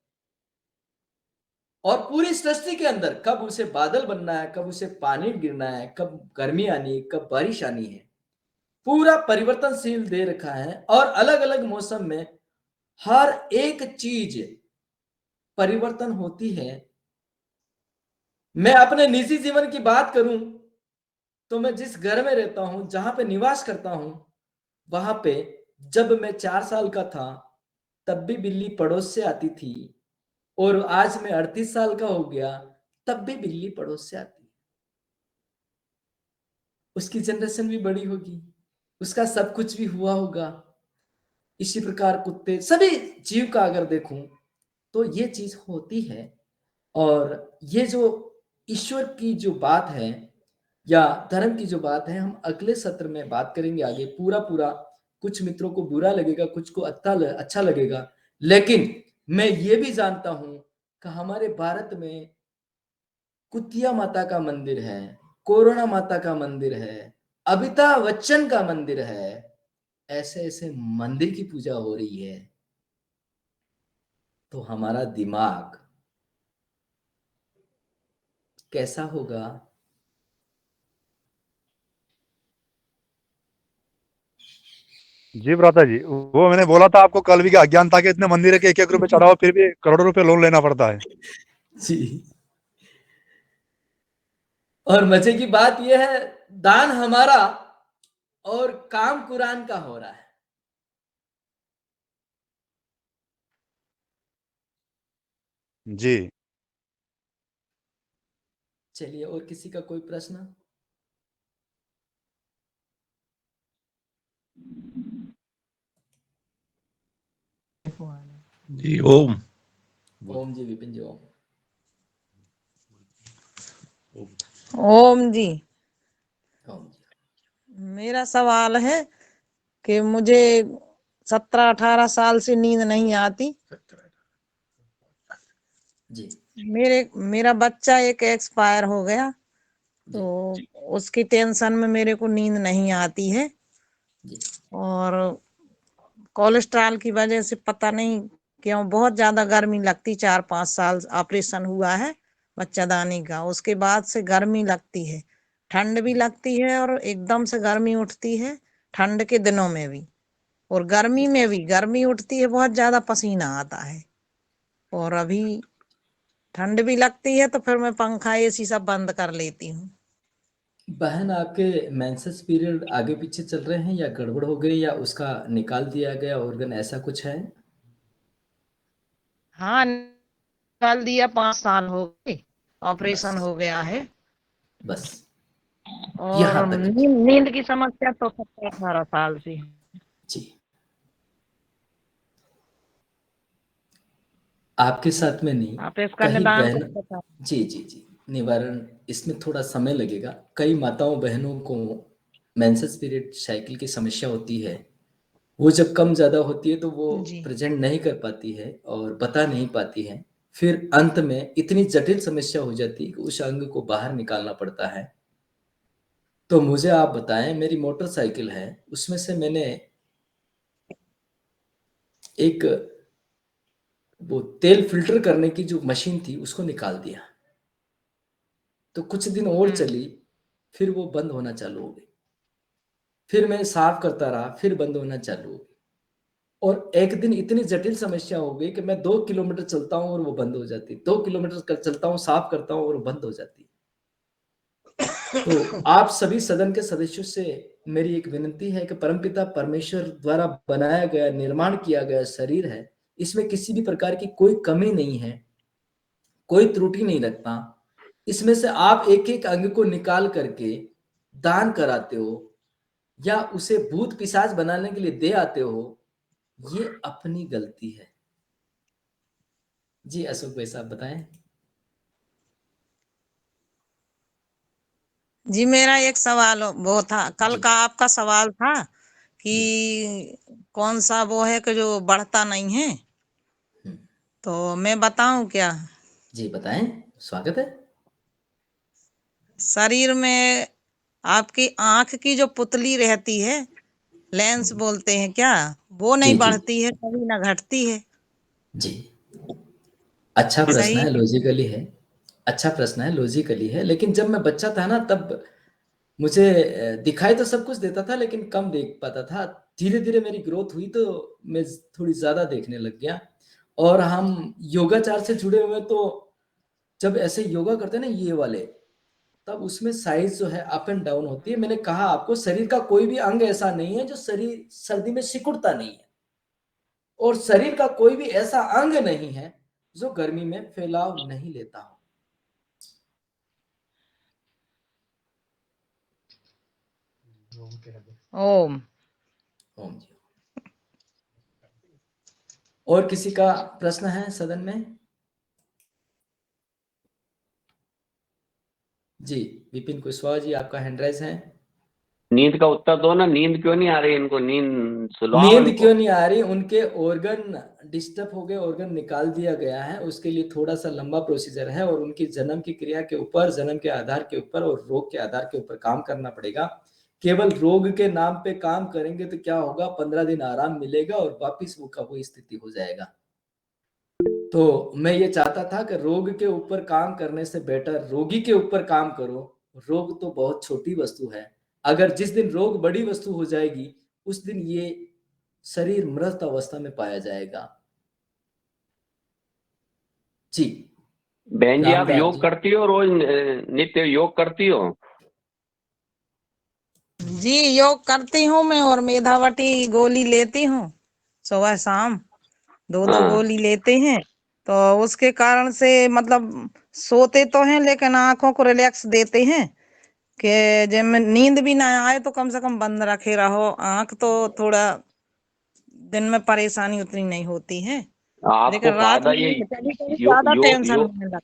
और पूरी सृष्टि के अंदर कब उसे बादल बनना है, कब उसे पानी गिरना है, कब गर्मी आनी है, कब बारिश आनी है, पूरा परिवर्तनशील दे रखा है। और अलग अलग मौसम में हर एक चीज परिवर्तन होती है। मैं अपने निजी जीवन की बात करूं तो मैं जिस घर में रहता हूं, जहां पे निवास करता हूं, वहां पे जब मैं 4 साल का था तब भी बिल्ली पड़ोस से आती थी, और आज मैं 38 साल का हो गया तब भी बिल्ली पड़ोस से आती है। उसकी जनरेशन भी बड़ी होगी, उसका सब कुछ भी हुआ होगा। इसी प्रकार कुत्ते, सभी जीव का अगर देखूं तो ये चीज होती है। और ये जो ईश्वर की जो बात है या धर्म की जो बात है, हम अगले सत्र में बात करेंगे आगे पूरा। कुछ मित्रों को बुरा लगेगा, कुछ को अच्छा लगेगा, लेकिन मैं ये भी जानता हूं कि हमारे भारत में कुतिया माता का मंदिर है, कोरोना माता का मंदिर है, अमिताभ बच्चन का मंदिर है। ऐसे ऐसे मंदिर की पूजा हो रही है, तो हमारा दिमाग कैसा होगा? जी भ्राता जी, वो मैंने बोला था आपको कल भी कि अज्ञानता के इतने मंदिर है कि 1-1 रुपए चढ़ाओ फिर भी करोड़ों रुपए लोन लेना पड़ता है। जी। और मजे की बात यह है, दान हमारा और काम कुरान का हो रहा है। जी। चलिए, और किसी का कोई प्रश्न? जी ओम। ओम जी, विपिन जी ओम। ओम जी। ओम जी। मेरा सवाल है कि मुझे 17-18 साल से नींद नहीं आती। जी। मेरा बच्चा एक एक्सपायर हो गया, तो उसकी टेंशन में मेरे को नींद नहीं आती है। और कोलेस्ट्रॉल की वजह से पता नहीं क्यों बहुत ज्यादा गर्मी लगती। 4-5 साल ऑपरेशन हुआ है बच्चादानी का, उसके बाद से गर्मी लगती है, ठंड भी लगती है और एकदम से गर्मी उठती है ठंड के दिनों में भी, और गर्मी में भी गर्मी उठती है, बहुत ज्यादा पसीना आता है। और अभी ठंड भी लगती है तो फिर मैं पंखा एसी सब बंद कर लेती हूँ। बहन, आपके मेंसेस पीरियड आगे पीछे चल रहे हैं या गड़बड़ हो गई या उसका निकाल दिया गया ऑर्गन, ऐसा कुछ है? हाँ, निकाल दिया, 5 साल हो गए, ऑपरेशन हो गया है। बस और यहाँ तक। नींद की समस्या तो 17-18 साल से है। जी। आपके साथ में नहीं, आप इसका कई निदान बहन। कुछ बता। जी, निवारण इसमें थोड़ा समय लगेगा। कई माताओं बहनों को मेंसेस पीरियड साइकिल की समस्या होती है। वो जब कम ज्यादा होती है तो वो प्रेजेंट नहीं कर पाती है और बता नहीं पाती है। फिर अंत में इतनी जटिल समस्या हो जाती है कि उस अंग को बाहर निकालना पड़ता है। तो मुझे आप बताएं, मेरी मोटरसाइकिल है, उसमें से मैंने एक वो तेल फिल्टर करने की जो मशीन थी उसको निकाल दिया, तो कुछ दिन और चली, फिर वो बंद होना चालू हो गई। फिर मैं साफ करता रहा, फिर बंद होना चालू हो गई। और एक दिन इतनी जटिल समस्या हो गई कि मैं 2 किलोमीटर चलता हूं और वो बंद हो जाती, 2 किलोमीटर चलता हूं, साफ करता हूं और वो बंद हो जाती। तो आप सभी सदन के सदस्यों से मेरी एक विनती है कि परमपिता परमेश्वर द्वारा बनाया गया, निर्माण किया गया शरीर है, इसमें किसी भी प्रकार की कोई कमी नहीं है, कोई त्रुटि नहीं रखता। इसमें से आप एक एक अंग को निकाल करके दान कराते हो या उसे भूत पिशाच बनाने के लिए दे आते हो, ये अपनी गलती है। जी अशोक भाई साहब बताएं। जी, मेरा एक सवाल वो था, कल का आपका सवाल था कि कौन सा वो है कि जो बढ़ता नहीं है, तो मैं बताऊं क्या? जी बताएं, स्वागत है। शरीर में आपकी आंख की जो पुतली रहती है, लेंस बोलते हैं क्या, वो नहीं जी, जी। बढ़ती है कभी, ना घटती है। जी। अच्छा प्रश्न सही है, लॉजिकली है। अच्छा प्रश्न है, लॉजिकली है। लेकिन जब मैं बच्चा था ना, तब मुझे दिखाई तो सब कुछ देता था, लेकिन कम देख पाता था। धीरे धीरे मेरी ग्रोथ हुई तो मैं थोड़ी ज्यादा देखने लग गया। और हम योगाचार से जुड़े हुए, तो जब ऐसे योगा करते हैं ना ये वाले, तब उसमें साइज जो है अप एंड डाउन होती है। मैंने कहा आपको, शरीर का कोई भी अंग ऐसा नहीं है जो शरीर सर्दी में सिकुड़ता नहीं है, और शरीर का कोई भी ऐसा अंग नहीं है जो गर्मी में फैलाव नहीं लेता हो। ओम। ओम जी। और किसी का प्रश्न है सदन में? जी, विपिन कुशवाहा जी, आपका हैंड राइज है। नींद का उत्तर दो ना, नींद क्यों नहीं आ रही इनको? नींद सुलाओ नींद इनको। क्यों नहीं आ रही? उनके ऑर्गन डिस्टर्ब हो गए, ऑर्गन निकाल दिया गया है। उसके लिए थोड़ा सा लंबा प्रोसीजर है, और उनकी जन्म की क्रिया के ऊपर, जन्म के आधार के ऊपर और रोग के आधार के ऊपर काम करना पड़ेगा। केवल रोग के नाम पे काम करेंगे तो क्या होगा, 15 दिन आराम मिलेगा और वापिस वो का वही स्थिति हो जाएगा। तो मैं ये चाहता था कि रोग के ऊपर काम करने से बेटर रोगी के ऊपर काम करो। रोग तो बहुत छोटी वस्तु है, अगर जिस दिन रोग बड़ी वस्तु हो जाएगी, उस दिन ये शरीर मृत अवस्था में पाया जाएगा। जी। बहन जी, आप रामदास योग जी। करती हो? रोज नित्य योग करती हो? जी योग करती हूँ मैं, और मेधावटी गोली लेती हूँ सुबह शाम, 2-2 हाँ। गोली लेते हैं। तो उसके कारण से मतलब सोते तो हैं, लेकिन आंखों को रिलैक्स देते हैं कि जब में नींद भी ना आए तो कम से कम बंद रखे रहो आंख, तो थोड़ा दिन में परेशानी उतनी नहीं होती है। आपको लेकिन रात फायदा में ये कभी-कभी योग ज्यादा योग टेंशन योग होने लगती है।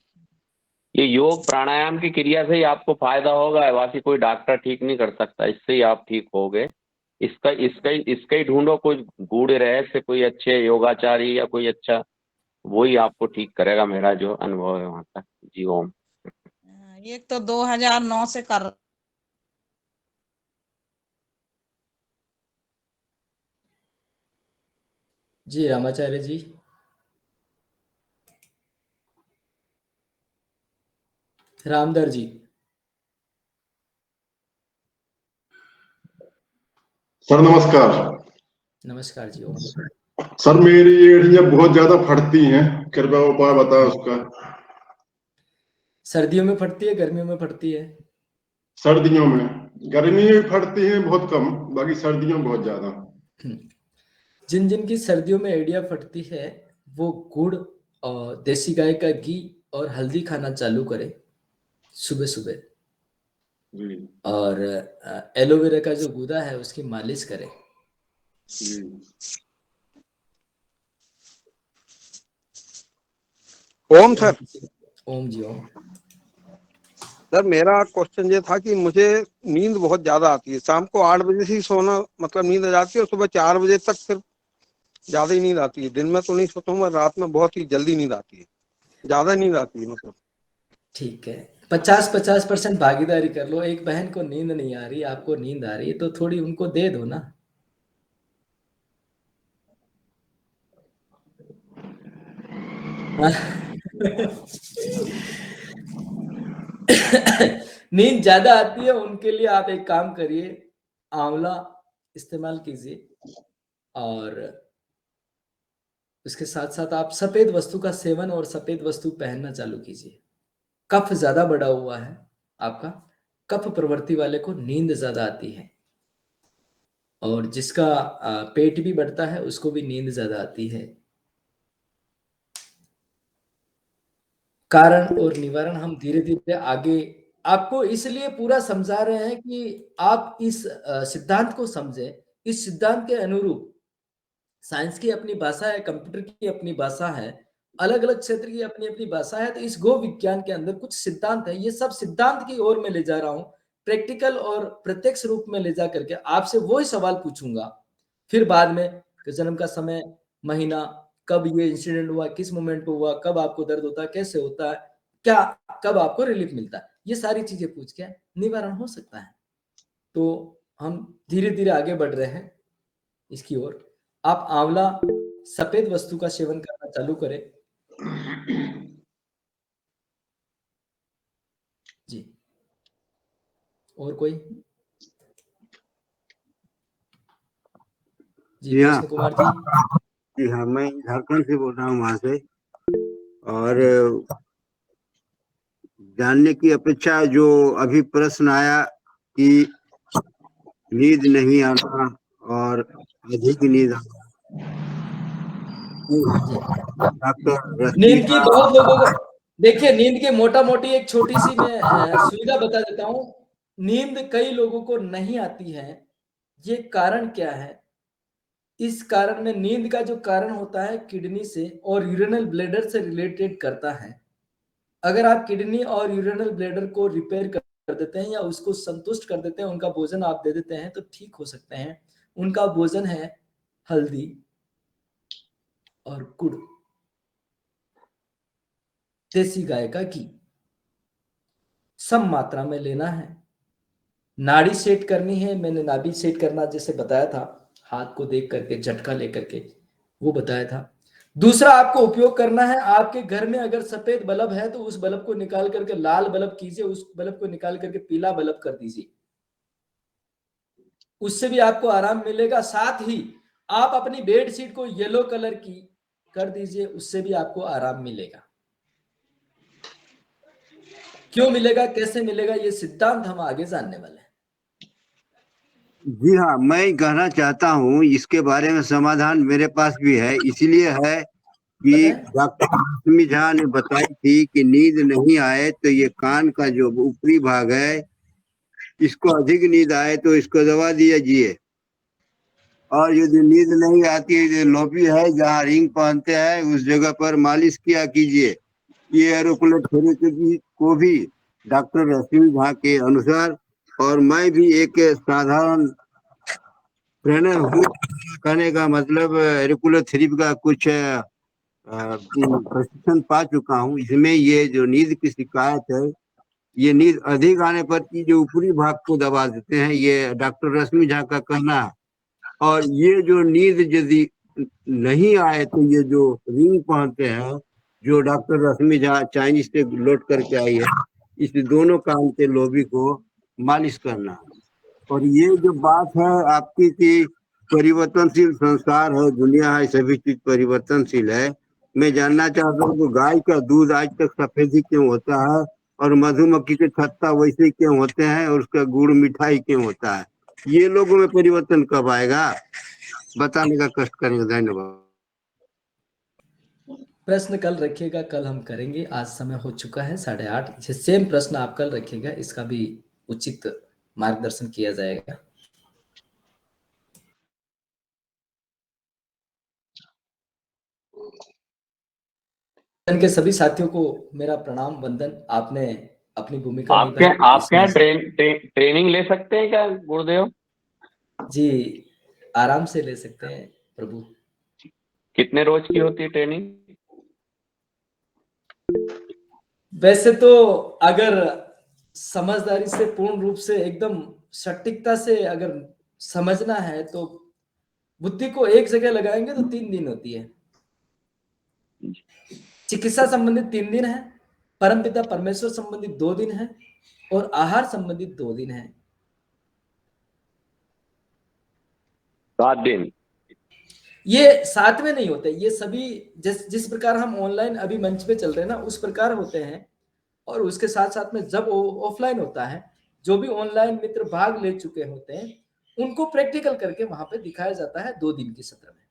ये योग प्राणायाम की क्रिया से ही आपको फायदा होगा, बाकी कोई डॉक्टर ठीक नहीं कर सकता। इससे ही आप ठीक होगे। इसका ही ढूंढो कोई गूढ़ रहस्य, कोई अच्छे योगाचारी या कोई अच्छा, वही आपको ठीक करेगा। मेरा जो अनुभव है वहाँ का। जी ओम। एक तो 2009 से कर जी रामाचार्य जी। रामदर जी। सर नमस्कार। नमस्कार जी। ओम। सर मेरी एड़ियां बहुत ज्यादा फटती हैं, कृपया उपाय बताएं उसका। सर्दियों में फटती है, गर्मियों में फटती है? सर्दियों में, गर्मी में फटती हैं बहुत कम, बाकी सर्दियों में बहुत ज्यादा। जिन जिन की सर्दियों में एड़ियां फटती है, वो गुड़ और देसी गाय का घी और हल्दी खाना चालू करे सुबह सुबह, और एलोवेरा का जो गूदा है उसकी मालिश करे। ओम सर। ओम जी। ओम। सर मेरा क्वेश्चन ये था कि मुझे नींद बहुत ज्यादा आती है। शाम को 8 बजे से ही सोना मतलब नींद आ जाती है, और सुबह 4 बजे तक फिर ज्यादा ही नींद आती है। दिन में तो नहीं सोता हूँ मैं, रात में बहुत ही जल्दी नींद आती है, ज्यादा नींद आती है मतलब। ठीक है, 50-50% भागीदारी कर लो। एक बहन को नींद नहीं आ रही, आपको नींद आ रही है, तो थोड़ी उनको दे दो ना। नींद ज्यादा आती है उनके लिए आप एक काम करिए, आंवला इस्तेमाल कीजिए, और उसके साथ साथ आप सफेद वस्तु का सेवन और सफेद वस्तु पहनना चालू कीजिए। कफ ज्यादा बढ़ा हुआ है आपका, कफ प्रवृत्ति वाले को नींद ज्यादा आती है, और जिसका पेट भी बढ़ता है उसको भी नींद ज्यादा आती है। कारण और निवारण हम धीरे धीरे आगे आपको इसलिए पूरा समझा रहे हैं कि आप इस सिद्धांत को समझें। इस सिद्धांत के अनुरूप साइंस की अपनी भाषा है, कंप्यूटर की अपनी भाषा है, अलग अलग क्षेत्र की अपनी अपनी भाषा है। तो इस गो विज्ञान के अंदर कुछ सिद्धांत है, ये सब सिद्धांत की ओर में ले जा रहा हूं, प्रैक्टिकल और प्रत्यक्ष रूप में ले जा करके आपसे वही सवाल पूछूंगा। फिर बाद में जन्म का समय, महीना, कब ये इंसिडेंट हुआ, किस मोमेंट पे हुआ, कब आपको दर्द होता है, कैसे होता है, क्या, कब आपको रिलीफ मिलता है, ये सारी चीजें पूछ के निवारण हो सकता है। तो हम धीरे धीरे आगे बढ़ रहे हैं इसकी ओर। आप आंवला, सफेद वस्तु का सेवन करना चालू करें। जी और कोई? जी जी हाँ, कृष्ण कुमार जी। जी हाँ, मैं झारखंड से बोल रहा हूँ वहां से, और जानने की अपेक्षा जो अभी प्रश्न आया कि नींद नहीं आना और अधिक नींद आना, डॉक्टर रश्मि नींद की झा, बहुत लोगों को, देखिए नींद की मोटा मोटी एक छोटी सी मैं सुविधा बता देता हूँ। नींद कई लोगों को नहीं आती है, ये कारण क्या है? इस कारण में नींद का जो कारण होता है किडनी से और यूरिनल ब्लैडर से रिलेटेड करता है। अगर आप किडनी और यूरिनल ब्लैडर को रिपेयर कर देते हैं या उसको संतुष्ट कर देते हैं, उनका भोजन आप दे देते हैं तो ठीक हो सकते हैं। उनका भोजन है हल्दी और गुड़, देसी गाय का घी, सम मात्रा में लेना है। नाड़ी सेट करनी है, मैंने नाभि सेट करना जैसे बताया था, हाथ को देख करके झटका लेकर के वो बताया था। दूसरा आपको उपयोग करना है, आपके घर में अगर सफेद बल्ब है तो उस बल्ब को निकाल करके लाल बल्ब कीजिए, उस बल्ब को निकाल करके पीला बल्ब कर दीजिए, उससे भी आपको आराम मिलेगा। साथ ही आप अपनी बेडशीट को येलो कलर की कर दीजिए, उससे भी आपको आराम मिलेगा। क्यों मिलेगा, कैसे मिलेगा, ये सिद्धांत हम आगे जानने वाले हैं। जी हाँ, मैं कहना चाहता हूँ इसके बारे में समाधान मेरे पास भी है, इसलिए है कि डॉक्टर रश्मि झा ने बताई थी कि नींद नहीं आए तो ये कान का जो ऊपरी भाग है, इसको अधिक नींद आए तो इसको दबा दीजिए, और यदि नींद नहीं आती है, जो लोबी है जहाँ रिंग पहनते हैं उस जगह पर मालिश किया कीजिए। ये एरोकुलर थेरेपी को भी डॉक्टर रश्मि झा के अनुसार, और मैं भी एक साधारण ट्रेनर हूँ, कहने का मतलब एरोकुलर थेरेपी का कुछ प्रशिक्षण पा चुका हूँ। इसमें ये जो नींद की शिकायत है, ये नींद अधिक आने पर की जो ऊपरी भाग को दबा देते हैं, ये डॉक्टर रश्मि झा का कहना है। और ये जो नींद यदि नहीं आए तो ये जो रिंग पहनते हैं, जो डॉक्टर रश्मि झा चाइनीज से लौट करके आई है, इस दोनों कान के लोबी को मालिश करना। और ये जो बात है आपकी कि परिवर्तनशील संसार है, दुनिया है, सभी चीज परिवर्तनशील है, मैं जानना चाहता हूँ कि गाय का दूध आज तक सफेद ही क्यों होता है, और मधुमक्खी के छत्ता वैसे ही क्यों होते हैं, और उसका गुड़ मिठाई क्यों होता है? ये लोगों में परिवर्तन कब आएगा, बताने का कष्ट करेंगे। धन्यवाद। प्रश्न कल रखिएगा, कल हम करेंगे, आज समय हो चुका है 8:30। ये सेम प्रश्न आप कल रखिएगा, इसका भी उचित मार्गदर्शन किया जाएगा। के सभी साथियों को मेरा प्रणाम वंदन। आपने अपनी भूमिका आपके यहाँ ट्रेनिंग ले सकते हैं क्या गुरुदेव? जी आराम से ले सकते हैं प्रभु। कितने रोज की होती है ट्रेनिंग? वैसे तो अगर समझदारी से, पूर्ण रूप से, एकदम सटीकता से अगर समझना है तो बुद्धि को एक जगह लगाएंगे तो 3 दिन होती है। चिकित्सा संबंधित 3 दिन है, परमपिता परमेश्वर संबंधित 2 दिन है, और आहार संबंधित 2 दिन है। 7 दिन। ये साथ में नहीं होते, ये सभी जिस प्रकार हम ऑनलाइन अभी मंच पे चल रहे हैं ना, उस प्रकार होते हैं। और उसके साथ साथ में जब ऑफलाइन होता है, जो भी ऑनलाइन मित्र भाग ले चुके होते हैं उनको प्रैक्टिकल करके वहां पे दिखाया जाता है 2 दिन की सत्र में।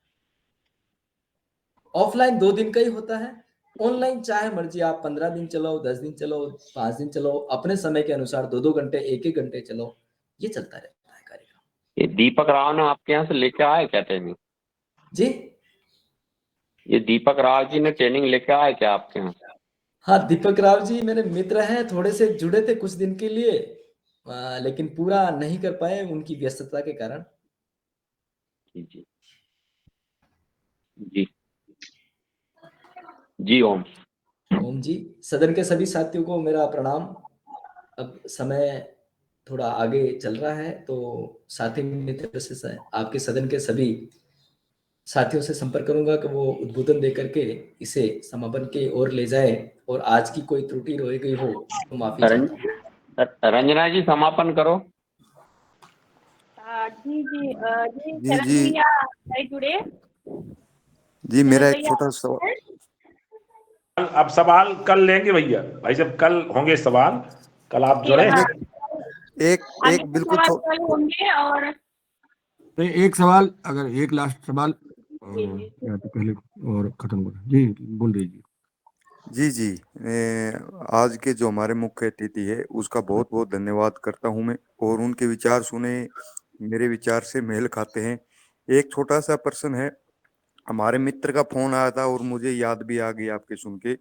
ऑफलाइन 2 दिन का ही होता है, ऑनलाइन चाहे मर्जी आप 15 दिन चलाओ, 10 दिन चलाओ, 5 दिन चलाओ, अपने समय के अनुसार 2-2 घंटे, 1-1 घंटे चलाओ, ये चलता रहता है कार्यक्रम। ये दीपक राव ने आपके यहाँ से लेके आए क्या ट्रेनिंग? जी ये दीपक राव जी ने ट्रेनिंग लेके आए क्या आपके यहाँ? हाँ, दीपक राव जी मेरे मित्र हैं, थोड़े से जुड़े थे कुछ दिन के लिए, लेकिन पूरा नहीं कर पाए उनकी व्यस्तता के कारण। जी जी जी ओम ओम जी। सदन के सभी साथियों को मेरा प्रणाम। अब समय थोड़ा आगे चल रहा है तो साथी मित्र से आपके सदन के सभी साथियों से संपर्क करूंगा कि वो उद्बोधन दे करके इसे समापन की ओर ले जाए, और आज की कोई त्रुटि रह गई हो तो माफी चाहता हूँ। रंजना जी समापन करो। जी जी जी जी शरण जी भैया भाई जुड़े। जी मेरा शरण एक भैया छोटा सवाल। अब सवाल कल लेंगे भैया, भाई साहब कल होंगे सवाल, कल आप जुड़े। हाँ एक आगे एक के बिल्कुल सवाल कल होंगे और तो एक सवाल, अगर एक लास्ट सवाल जी जी या तो पहले और खत्म करें। जी बोल दीजिए। जी जी आज के जो हमारे मुख्य अतिथि है उसका बहुत बहुत धन्यवाद करता हूं मैं, और उनके विचार सुने मेरे विचार से मेल खाते हैं। एक छोटा सा प्रश्न है, हमारे मित्र का फोन आया था और मुझे याद भी आ गई आपके सुन के।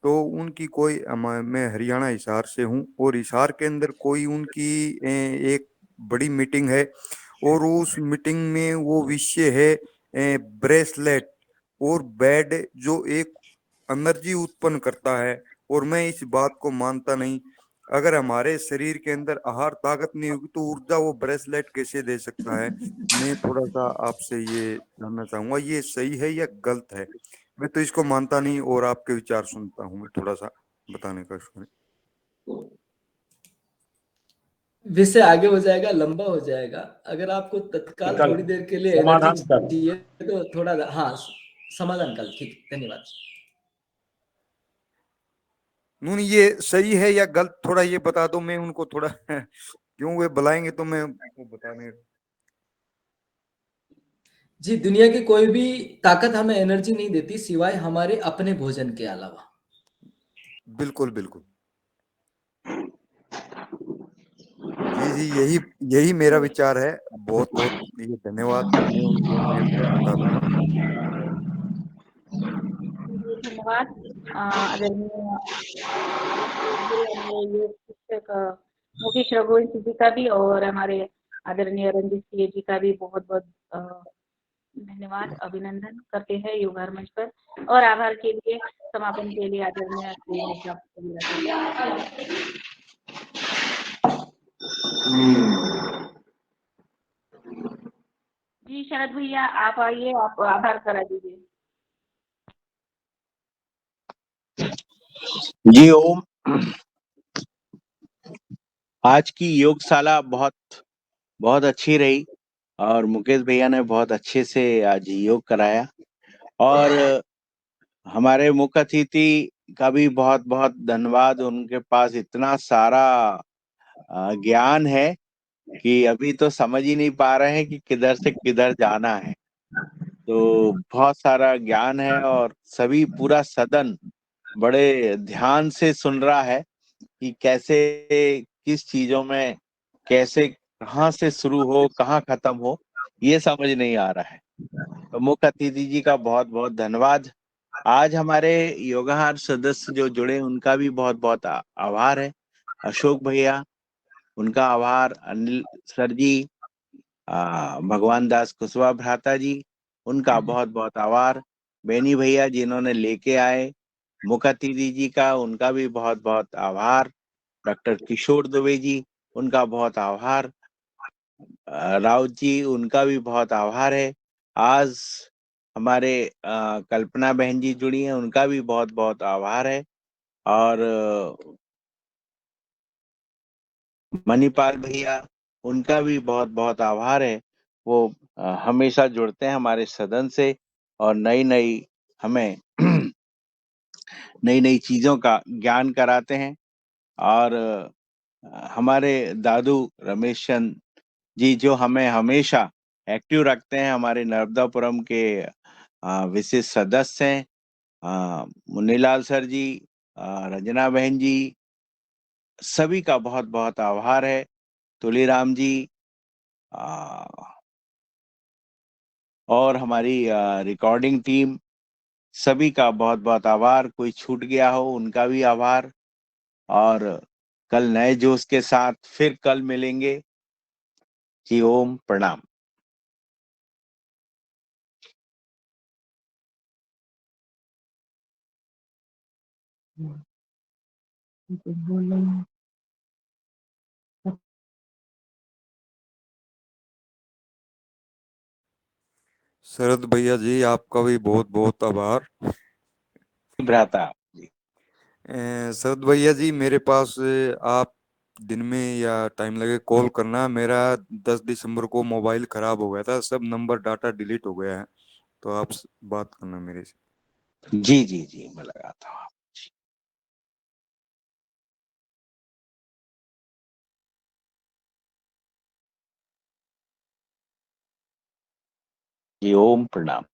तो उनकी कोई मैं हरियाणा हिसार से हूँ, और हिसार के अंदर कोई उनकी एक बड़ी मीटिंग है, और उस मीटिंग में वो विषय है ब्रेसलेट और बेड, जो एक एनर्जी उत्पन्न करता है। और मैं इस बात को मानता नहीं, अगर हमारे शरीर के अंदर आहार ताकत नहीं होगी तो ऊर्जा वो ब्रेसलेट कैसे दे सकता है। मैं थोड़ा सा आपसे ये जानना चाहूंगा, ये सही है या गलत है। मैं तो इसको मानता नहीं, और आपके विचार सुनता हूँ, मैं थोड़ा सा बताने का शुक्रिया। विषय आगे हो जाएगा, लंबा हो जाएगा। अगर आपको तत्काल कल थोड़ी देर के लिए समाधान एनर्जी कल। चाहिए तो थोड़ा, हाँ समाधान कल। ठीक, धन्यवाद। नून ये सही है या गलत, थोड़ा ये बता दो, मैं उनको थोड़ा क्यों वे बुलाएंगे तो मैं उनको बताने। जी, दुनिया की कोई भी ताकत हमें एनर्जी नहीं देती सिवाय हमारे अपने भोजन के अलावा। बिल्कुल बिल्कुल। जी जी यही यही मेरा विचार है। बहुत बहुत ये धन्यवाद, मैं उनको मेल पे बता दूंगा। धन्यवाद आदरणीय हमारे योग शिक्षक मुकेश रघुवंशी जी का भी, और हमारे आदरणीय रंजित सिंह जी का भी बहुत बहुत धन्यवाद, अभिनंदन करते हैं योगार मंच पर। और आभार के लिए समापन के लिए आदरणीय श्री जी शरद भैया आप आइए, आप आभार करा दीजिए। जी ओम। आज की योगशाला बहुत बहुत अच्छी रही, और मुकेश भैया ने बहुत अच्छे से आज योग कराया, और हमारे मुख्य अतिथि का भी बहुत बहुत धन्यवाद। उनके पास इतना सारा ज्ञान है कि अभी तो समझ ही नहीं पा रहे हैं कि किधर से किधर जाना है। तो बहुत सारा ज्ञान है, और सभी पूरा सदन बड़े ध्यान से सुन रहा है कि कैसे किस चीजों में कैसे कहाँ से शुरू हो कहाँ खत्म हो, ये समझ नहीं आ रहा है। तो मुख्य अतिथि जी का बहुत बहुत धन्यवाद। आज हमारे योगाहार सदस्य जो जुड़े उनका भी बहुत बहुत आभार है। अशोक भैया, उनका आभार। अनिल सर जी, भगवान दास कुशवाहा भ्राता जी, उनका बहुत बहुत आभार। बेनी भैया जिन्होंने लेके आए, मुख्य अतिथि जी का उनका भी बहुत बहुत आभार। डॉक्टर किशोर दुबे जी, उनका बहुत आभार। राउत जी, उनका भी बहुत आभार है। आज हमारे कल्पना बहन जी जुड़ी हैं, उनका भी बहुत बहुत आभार है। और मणिपाल भैया, उनका भी बहुत बहुत आभार है। वो हमेशा जुड़ते हैं हमारे सदन से, और नई नई हमें नई नई चीजों का ज्ञान कराते हैं। और हमारे दादू रमेश चंद जी, जो हमें हमेशा एक्टिव रखते हैं, हमारे नर्मदापुरम के विशेष सदस्य हैं। मुन्नीलाल सर जी, रंजना बहन जी, सभी का बहुत बहुत आभार है। तुलीराम जी, और हमारी रिकॉर्डिंग टीम, सभी का बहुत बहुत आभार। कोई छूट गया हो उनका भी आभार। और कल नए जोश के साथ फिर कल मिलेंगे। जी ओम, प्रणाम। शरद भैया जी, आपका भी बहुत बहुत आभार। भ्राता शरद भैया जी, मेरे पास आप दिन में या टाइम लगे कॉल करना। मेरा 10 दिसंबर को मोबाइल खराब हो गया था, सब नंबर डाटा डिलीट हो गया है, तो आप बात करना मेरे से। जी जी जी, मैं लगाता हूँ। जी, ओम प्रणाम।